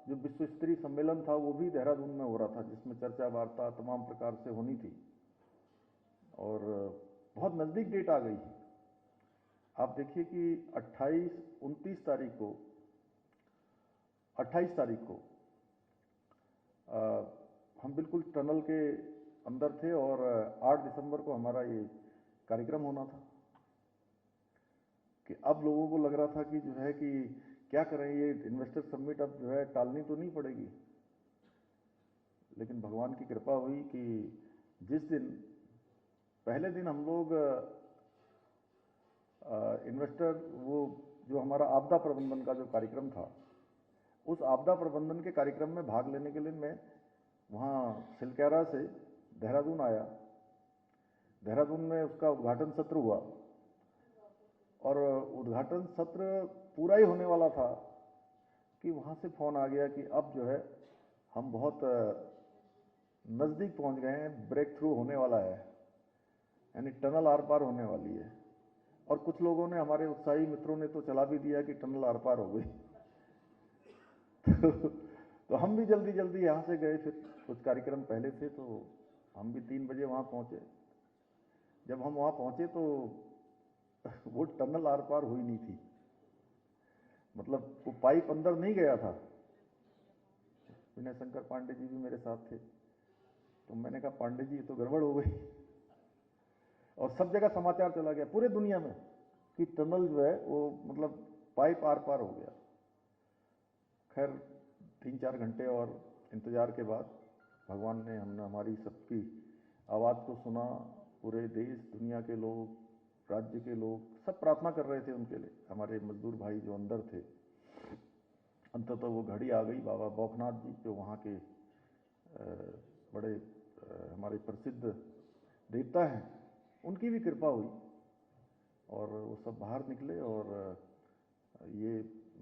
जो विश्व स्तरीय सम्मेलन था वो भी देहरादून में हो रहा था, जिसमें चर्चा वार्ता तमाम प्रकार से होनी थी और बहुत नज़दीक डेट आ गई। आप देखिए कि 28 तारीख को हम बिल्कुल टनल के अंदर थे और 8 दिसंबर को हमारा ये कार्यक्रम होना था कि अब लोगों को लग रहा था कि जो है कि क्या करें, ये इन्वेस्टर समिट अब जो है टालनी तो नहीं पड़ेगी। लेकिन भगवान की कृपा हुई कि जिस दिन पहले दिन हम लोग इन्वेस्टर वो जो हमारा आपदा प्रबंधन का जो कार्यक्रम था, उस आपदा प्रबंधन के कार्यक्रम में भाग लेने के लिए मैं वहाँ सिलक्यारा से देहरादून आया। देहरादून में उसका उद्घाटन सत्र हुआ और उद्घाटन सत्र पूरा ही होने वाला था कि वहाँ से फ़ोन आ गया कि अब जो है हम बहुत नज़दीक पहुँच गए हैं, ब्रेक थ्रू होने वाला है, यानी टनल आर पार होने वाली है। और कुछ लोगों ने, हमारे उत्साही मित्रों ने तो चला भी दिया कि टनल आर पार हो गई। तो हम भी जल्दी जल्दी यहाँ से गए। फिर कुछ कार्यक्रम पहले थे तो हम भी 3 बजे वहाँ पहुँचे। जब हम वहाँ पहुँचे तो वो टनल आर पार हुई नहीं थी, मतलब वो पाइप अंदर नहीं गया था। विनय शंकर पांडे जी भी मेरे साथ थे, तो मैंने कहा पांडे जी ये तो गड़बड़ हो गई। और सब जगह समाचार चला गया पूरे दुनिया में कि टनल जो है वो मतलब पाइप आर पार हो गया। खैर 3-4 घंटे और इंतजार के बाद भगवान ने हमारी सबकी आवाज़ को सुना। पूरे देश दुनिया के लोग, राज्य के लोग सब प्रार्थना कर रहे थे उनके लिए। हमारे मजदूर भाई जो अंदर थे, अंततः वो घड़ी आ गई। बाबा बौखनाथ जी जो वहाँ के बड़े हमारे प्रसिद्ध देवता हैं, उनकी भी कृपा हुई और वो सब बाहर निकले। और ये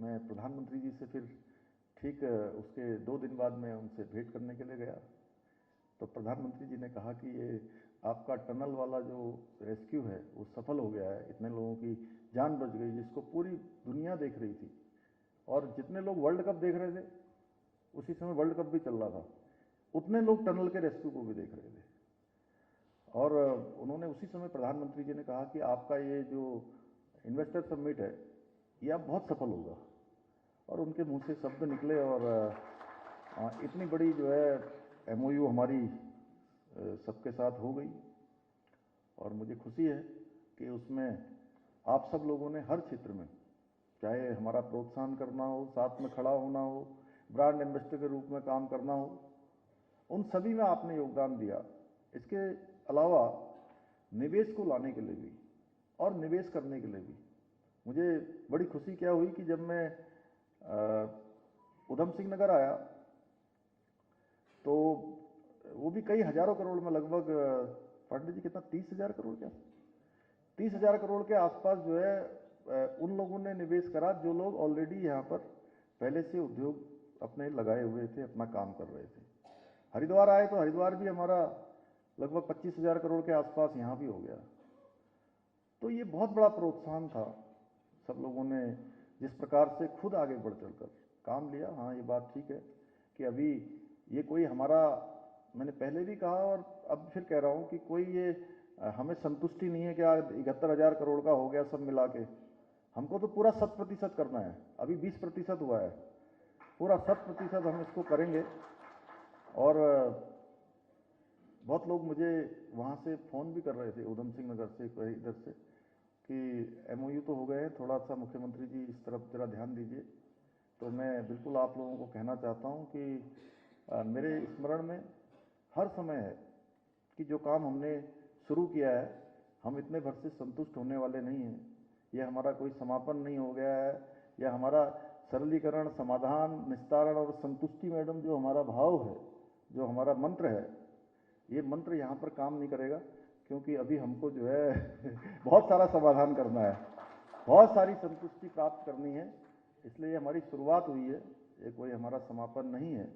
मैं प्रधानमंत्री जी से फिर ठीक उसके 2 दिन बाद मैं उनसे भेंट करने के लिए गया तो प्रधानमंत्री जी ने कहा कि ये आपका टनल वाला जो रेस्क्यू है वो सफल हो गया है, इतने लोगों की जान बच गई जिसको पूरी दुनिया देख रही थी। और जितने लोग वर्ल्ड कप देख रहे थे, उसी समय वर्ल्ड कप भी चल रहा था, उतने लोग टनल के रेस्क्यू को भी देख रहे थे। और उन्होंने उसी समय प्रधानमंत्री जी ने कहा कि आपका ये जो इन्वेस्टर समिट है ये अब बहुत सफल होगा। और उनके मुंह से शब्द निकले और इतनी बड़ी जो है MOU हमारी सबके साथ हो गई। और मुझे खुशी है कि उसमें आप सब लोगों ने हर क्षेत्र में, चाहे हमारा प्रोत्साहन करना हो, साथ में खड़ा होना हो, ब्रांड एम्बेसडर के रूप में काम करना हो, उन सभी में आपने योगदान दिया। इसके अलावा निवेश को लाने के लिए भी और निवेश करने के लिए भी मुझे बड़ी खुशी क्या हुई कि जब मैं उधम सिंह नगर आया तो वो भी कई हजारों करोड़ में, लगभग पांडे जी कितना 30,000 करोड़, क्या 30,000 करोड़ के आसपास जो है उन लोगों ने निवेश करा जो लोग ऑलरेडी यहाँ पर पहले से उद्योग अपने लगाए हुए थे, अपना काम कर रहे थे। हरिद्वार आए तो हरिद्वार भी हमारा लगभग 25,000 करोड़ के आसपास यहाँ भी हो गया। तो ये बहुत बड़ा प्रोत्साहन था, सब लोगों ने जिस प्रकार से खुद आगे बढ़ चढ़कर काम लिया। हाँ, ये बात ठीक है कि अभी ये कोई हमारा, मैंने पहले भी कहा और अब फिर कह रहा हूँ कि कोई ये हमें संतुष्टि नहीं है कि 71,000 करोड़ का हो गया सब मिला के। हमको तो पूरा 100% करना है, अभी 20% हुआ है, पूरा 100% हम इसको करेंगे। और बहुत लोग मुझे वहाँ से फ़ोन भी कर रहे थे, उधम सिंह नगर से, इधर से, कि MOU तो हो गए हैं, थोड़ा सा मुख्यमंत्री जी इस तरफ जरा ध्यान दीजिए। तो मैं बिल्कुल आप लोगों को कहना चाहता हूँ कि मेरे स्मरण में हर समय है कि जो काम हमने शुरू किया है, हम इतने भर से संतुष्ट होने वाले नहीं हैं। यह हमारा कोई समापन नहीं हो गया है, यह हमारा सरलीकरण, समाधान, निस्तारण और संतुष्टि, मैडम, जो हमारा भाव है, जो हमारा मंत्र है, ये मंत्र यहाँ पर काम नहीं करेगा, क्योंकि अभी हमको जो है बहुत सारा समाधान करना है, बहुत सारी संतुष्टि प्राप्त करनी है। इसलिए हमारी शुरुआत हुई है, ये कोई हमारा समापन नहीं है।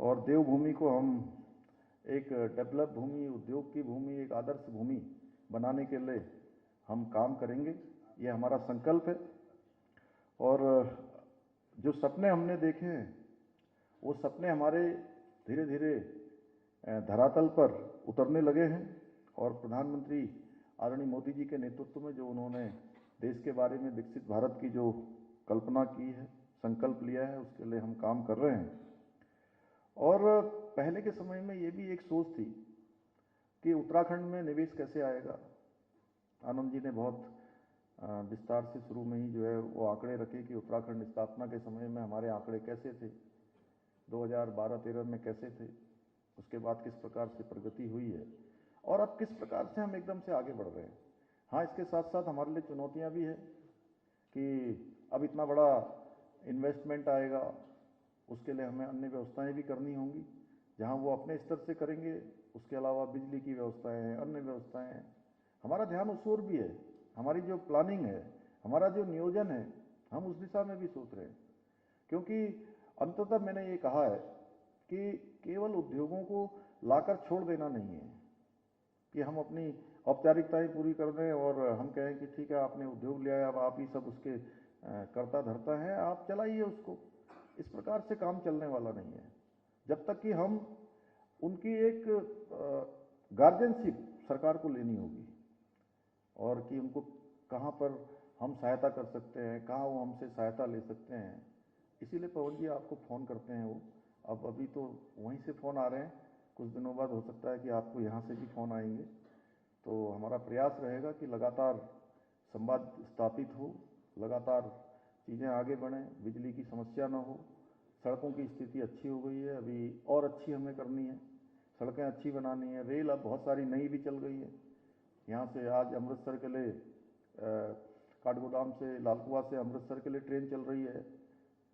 और देवभूमि को हम एक डेवलप भूमि, उद्योग की भूमि, एक आदर्श भूमि बनाने के लिए हम काम करेंगे, ये हमारा संकल्प है। और जो सपने हमने देखे हैं, वो सपने हमारे धीरे धीरे धरातल पर उतरने लगे हैं। और प्रधानमंत्री आदरणीय मोदी जी के नेतृत्व में जो उन्होंने देश के बारे में विकसित भारत की जो कल्पना की है, संकल्प लिया है, उसके लिए हम काम कर रहे हैं। और पहले के समय में ये भी एक सोच थी कि उत्तराखंड में निवेश कैसे आएगा। आनंद जी ने बहुत विस्तार से शुरू में ही जो है वो आंकड़े रखे कि उत्तराखंड स्थापना के समय में हमारे आंकड़े कैसे थे, 2012-13 में कैसे थे, उसके बाद किस प्रकार से प्रगति हुई है, और अब किस प्रकार से हम एकदम से आगे बढ़ रहे हैं। हाँ, इसके साथ साथ हमारे लिए चुनौतियाँ भी है कि अब इतना बड़ा इन्वेस्टमेंट आएगा, उसके लिए हमें अन्य व्यवस्थाएं भी करनी होंगी, जहाँ वो अपने स्तर से करेंगे। उसके अलावा बिजली की व्यवस्थाएं हैं, अन्य व्यवस्थाएं हैं। हमारा ध्यान उस ओर भी है, हमारी जो प्लानिंग है, हमारा जो नियोजन है, हम उस दिशा में भी सोच रहे हैं। क्योंकि अंततः मैंने ये कहा है कि केवल उद्योगों को लाकर छोड़ देना नहीं है कि हम अपनी औपचारिकताएं पूरी कर दें और हम कहें कि ठीक है, आपने उद्योग लिया है, अब आप ही सब उसके कर्ता धर्ता हैं, आप चलाइए उसको। इस प्रकार से काम चलने वाला नहीं है। जब तक कि हम उनकी एक गार्जियनशिप सरकार को लेनी होगी, और कि उनको कहाँ पर हम सहायता कर सकते हैं, कहाँ वो हमसे सहायता ले सकते हैं। इसीलिए पवन जी आपको फ़ोन करते हैं वो, अब अभी तो वहीं से फ़ोन आ रहे हैं, कुछ दिनों बाद हो सकता है कि आपको यहाँ से भी फ़ोन आएंगे। तो हमारा प्रयास रहेगा कि लगातार संवाद स्थापित हो, लगातार चीज़ें आगे बढ़ें, बिजली की समस्या न हो। सड़कों की स्थिति अच्छी हो गई है, अभी और अच्छी हमें करनी है, सड़कें अच्छी बनानी है। रेल अब बहुत सारी नई भी चल गई है, यहाँ से आज अमृतसर के लिए काठगोदाम से, लालकुआ से अमृतसर के लिए ट्रेन चल रही है।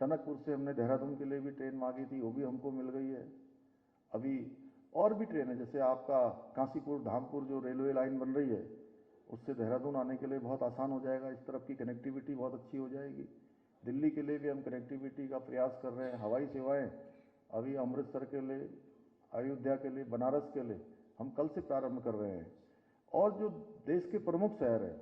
टनकपुर से हमने देहरादून के लिए भी ट्रेन मांगी थी, वो भी हमको मिल गई है। अभी और भी ट्रेन है, जैसे आपका काशीपुर धामपुर जो रेलवे लाइन बन रही है, उससे देहरादून आने के लिए बहुत आसान हो जाएगा, इस तरफ की कनेक्टिविटी बहुत अच्छी हो जाएगी। दिल्ली के लिए भी हम कनेक्टिविटी का प्रयास कर रहे हैं। हवाई सेवाएं अभी अमृतसर के लिए, अयोध्या के लिए, बनारस के लिए हम कल से प्रारंभ कर रहे हैं। और जो देश के प्रमुख शहर हैं,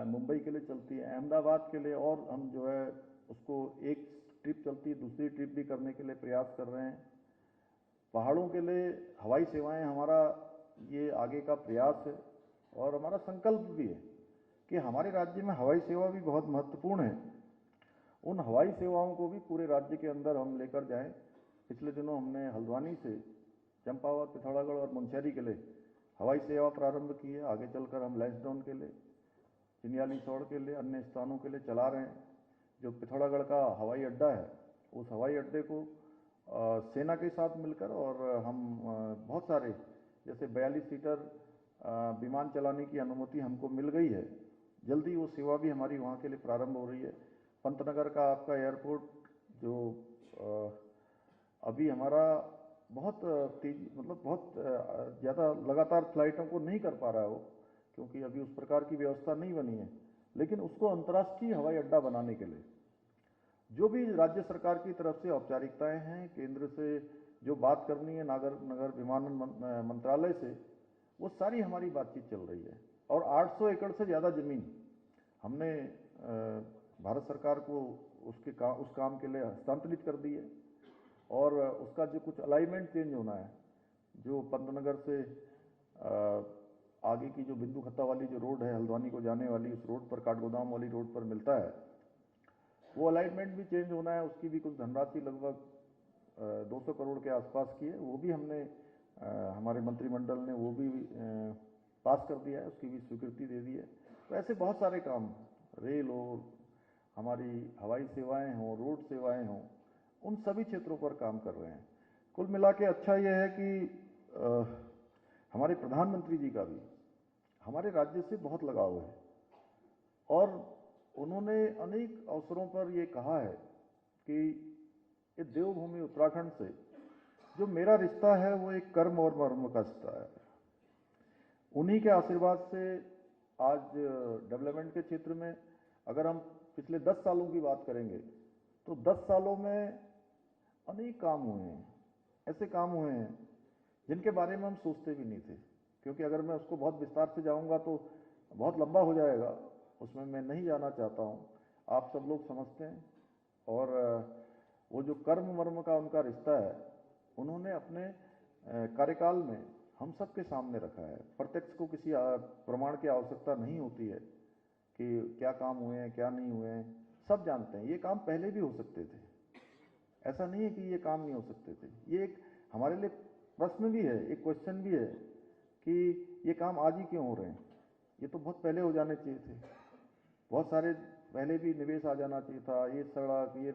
मुंबई के लिए चलती है, अहमदाबाद के लिए, और हम जो है उसको एक ट्रिप चलती है, दूसरी ट्रिप भी करने के लिए प्रयास कर रहे हैं। पहाड़ों के लिए हवाई सेवाएं हमारा ये आगे का प्रयास है, और हमारा संकल्प भी है कि हमारे राज्य में हवाई सेवा भी बहुत महत्वपूर्ण है। उन हवाई सेवाओं को भी पूरे राज्य के अंदर हम लेकर जाएं। पिछले दिनों हमने हल्द्वानी से चंपावत, पिथौरागढ़ और मुनस्यारी के लिए हवाई सेवा प्रारंभ की है। आगे चलकर हम लैंसडाउन के लिए, चिन्यालीसौड़ के लिए, अन्य स्थानों के लिए चला रहे हैं। जो पिथौरागढ़ का हवाई अड्डा है, उस हवाई अड्डे को सेना के साथ मिलकर, और हम बहुत सारे, जैसे 42 सीटर विमान चलाने की अनुमति हमको मिल गई है। जल्दी वो सेवा भी हमारी वहाँ के लिए प्रारंभ हो रही है। पंतनगर का आपका एयरपोर्ट जो अभी हमारा बहुत तेजी, मतलब बहुत ज़्यादा लगातार फ्लाइटों को नहीं कर पा रहा है वो, क्योंकि अभी उस प्रकार की व्यवस्था नहीं बनी है। लेकिन उसको अंतर्राष्ट्रीय हवाई अड्डा बनाने के लिए जो भी राज्य सरकार की तरफ से औपचारिकताएं हैं, केंद्र से जो बात करनी है नगर विमानन मंत्रालय से, वो सारी हमारी बातचीत चल रही है। और 800 एकड़ से ज़्यादा ज़मीन हमने भारत सरकार को उस काम के लिए हस्तांतरित कर दी है। और उसका जो कुछ अलाइनमेंट चेंज होना है, जो पंतनगर से आगे की जो बिंदु खत्ता वाली जो रोड है हल्द्वानी को जाने वाली, उस रोड पर काठगोदाम वाली रोड पर मिलता है, वो अलाइनमेंट भी चेंज होना है। उसकी भी कुछ धनराशि लगभग 200 करोड़ के आसपास की है, वो भी हमने हमारे मंत्रिमंडल ने वो भी पास कर दिया है, उसकी भी स्वीकृति दे दी है। तो ऐसे बहुत सारे काम, रेल हो, हमारी हवाई सेवाएं हों, रोड सेवाएं हों, उन सभी क्षेत्रों पर काम कर रहे हैं। कुल मिला के अच्छा ये है कि हमारे प्रधानमंत्री जी का भी हमारे राज्य से बहुत लगाव है और उन्होंने अनेक अवसरों पर ये कहा है कि ये देवभूमि उत्तराखंड से जो मेरा रिश्ता है वो एक कर्म और मर्म का रिश्ता है। उन्हीं के आशीर्वाद से आज डेवलपमेंट के क्षेत्र में अगर हम पिछले 10 सालों की बात करेंगे तो 10 सालों में अनेक काम हुए हैं, ऐसे काम हुए हैं जिनके बारे में हम सोचते भी नहीं थे, क्योंकि अगर मैं उसको बहुत विस्तार से जाऊंगा तो बहुत लंबा हो जाएगा, उसमें मैं नहीं जाना चाहता हूं। आप सब लोग समझते हैं। और वो जो कर्म मर्म का उनका रिश्ता है, उन्होंने अपने कार्यकाल में हम सब के सामने रखा है। प्रत्यक्ष को किसी प्रमाण की आवश्यकता नहीं होती है कि क्या काम हुए हैं क्या नहीं हुए हैं, सब जानते हैं। ये काम पहले भी हो सकते थे, ऐसा नहीं है कि ये काम नहीं हो सकते थे। ये एक हमारे लिए प्रश्न भी है, एक क्वेश्चन भी है कि ये काम आज ही क्यों हो रहे हैं। ये तो बहुत पहले हो जाने चाहिए थे, बहुत सारे पहले भी निवेश आ जाना चाहिए था। ये सड़क, ये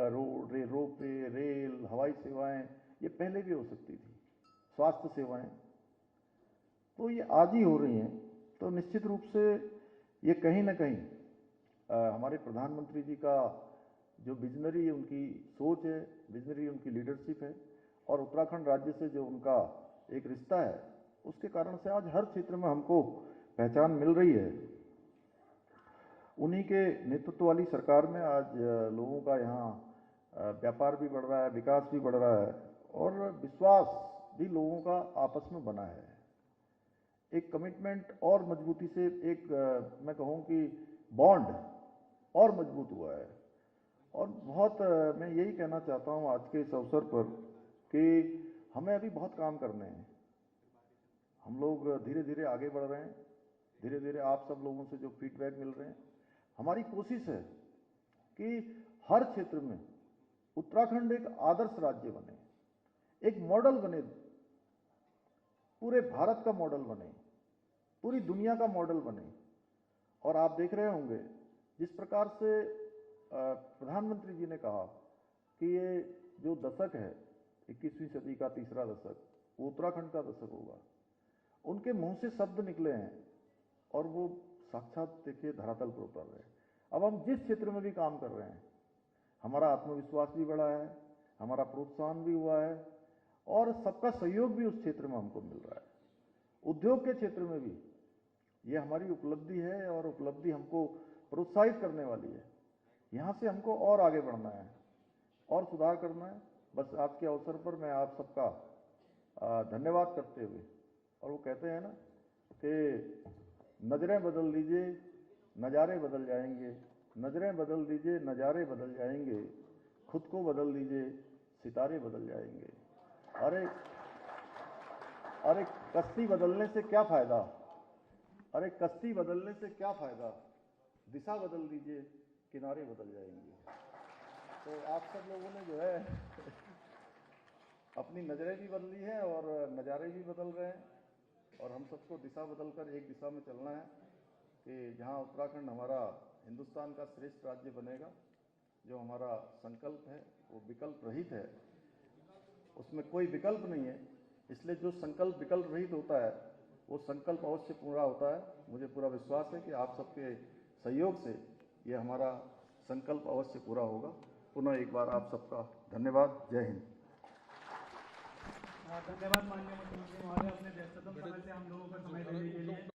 रोड, रोपवे, रेल, हवाई सेवाएं, ये पहले भी हो सकती थी। स्वास्थ्य सेवाएं, तो ये आज ही हो रही हैं। तो निश्चित रूप से ये कहीं ना कहीं हमारे प्रधानमंत्री जी का जो विजनरी उनकी सोच है, विजनरी उनकी लीडरशिप है, और उत्तराखंड राज्य से जो उनका एक रिश्ता है, उसके कारण से आज हर क्षेत्र में हमको पहचान मिल रही है। उन्हीं के नेतृत्व वाली सरकार में आज लोगों का यहाँ व्यापार भी बढ़ रहा है, विकास भी बढ़ रहा है, और विश्वास भी लोगों का आपस में बना है। एक कमिटमेंट और मजबूती से, एक मैं कहूँ कि बॉन्ड और मजबूत हुआ है। और बहुत मैं यही कहना चाहता हूँ आज के इस अवसर पर कि हमें अभी बहुत काम करने हैं। हम लोग धीरे धीरे आगे बढ़ रहे हैं, धीरे धीरे आप सब लोगों से जो फीडबैक मिल रहे हैं, हमारी कोशिश है कि हर क्षेत्र में उत्तराखंड एक आदर्श राज्य बने, एक मॉडल बने, पूरे भारत का मॉडल बने, पूरी दुनिया का मॉडल बने। और आप देख रहे होंगे जिस प्रकार से प्रधानमंत्री जी ने कहा कि ये जो दशक है 21वीं सदी का तीसरा दशक, वो उत्तराखंड का दशक होगा। उनके मुंह से शब्द निकले हैं और वो साक्षात देखिए धरातल पर उतर रहे हैं। अब हम जिस क्षेत्र में भी काम कर रहे हैं, हमारा आत्मविश्वास भी बढ़ा है, हमारा प्रोत्साहन भी हुआ है, और सबका सहयोग भी उस क्षेत्र में हमको मिल रहा है। उद्योग के क्षेत्र में भी ये हमारी उपलब्धि है, और उपलब्धि हमको प्रोत्साहित करने वाली है। यहाँ से हमको और आगे बढ़ना है और सुधार करना है। बस आज के अवसर पर मैं आप सबका धन्यवाद करते हुए, और वो कहते हैं ना कि नज़रें बदल दीजिए नज़ारे बदल जाएंगे, नज़रें बदल दीजिए नज़ारे बदल जाएंगे, खुद को बदल दीजिए सितारे बदल जाएंगे। अरे कश्ती बदलने से क्या फ़ायदा, अरे कश्ती बदलने से क्या फ़ायदा, दिशा बदल दीजिए किनारे बदल जाएंगे। तो आप सब लोगों ने जो है अपनी नज़रें भी बदली हैं और नज़ारे भी बदल रहे हैं, और हम सबको दिशा बदलकर एक दिशा में चलना है कि जहां उत्तराखंड हमारा हिंदुस्तान का श्रेष्ठ राज्य बनेगा। जो हमारा संकल्प है वो विकल्प रहित है, उसमें कोई विकल्प नहीं है। इसलिए जो संकल्प विकल्प रहित होता है वो संकल्प अवश्य पूरा होता है। मुझे पूरा विश्वास है कि आप सबके सहयोग से ये हमारा संकल्प अवश्य पूरा होगा। पुनः एक बार आप सबका धन्यवाद। जय हिंद। धन्यवाद माननीय मुख्यमंत्री महोदय, अपने व्यस्ततम समय से हम लोगों को समय देने के लिए।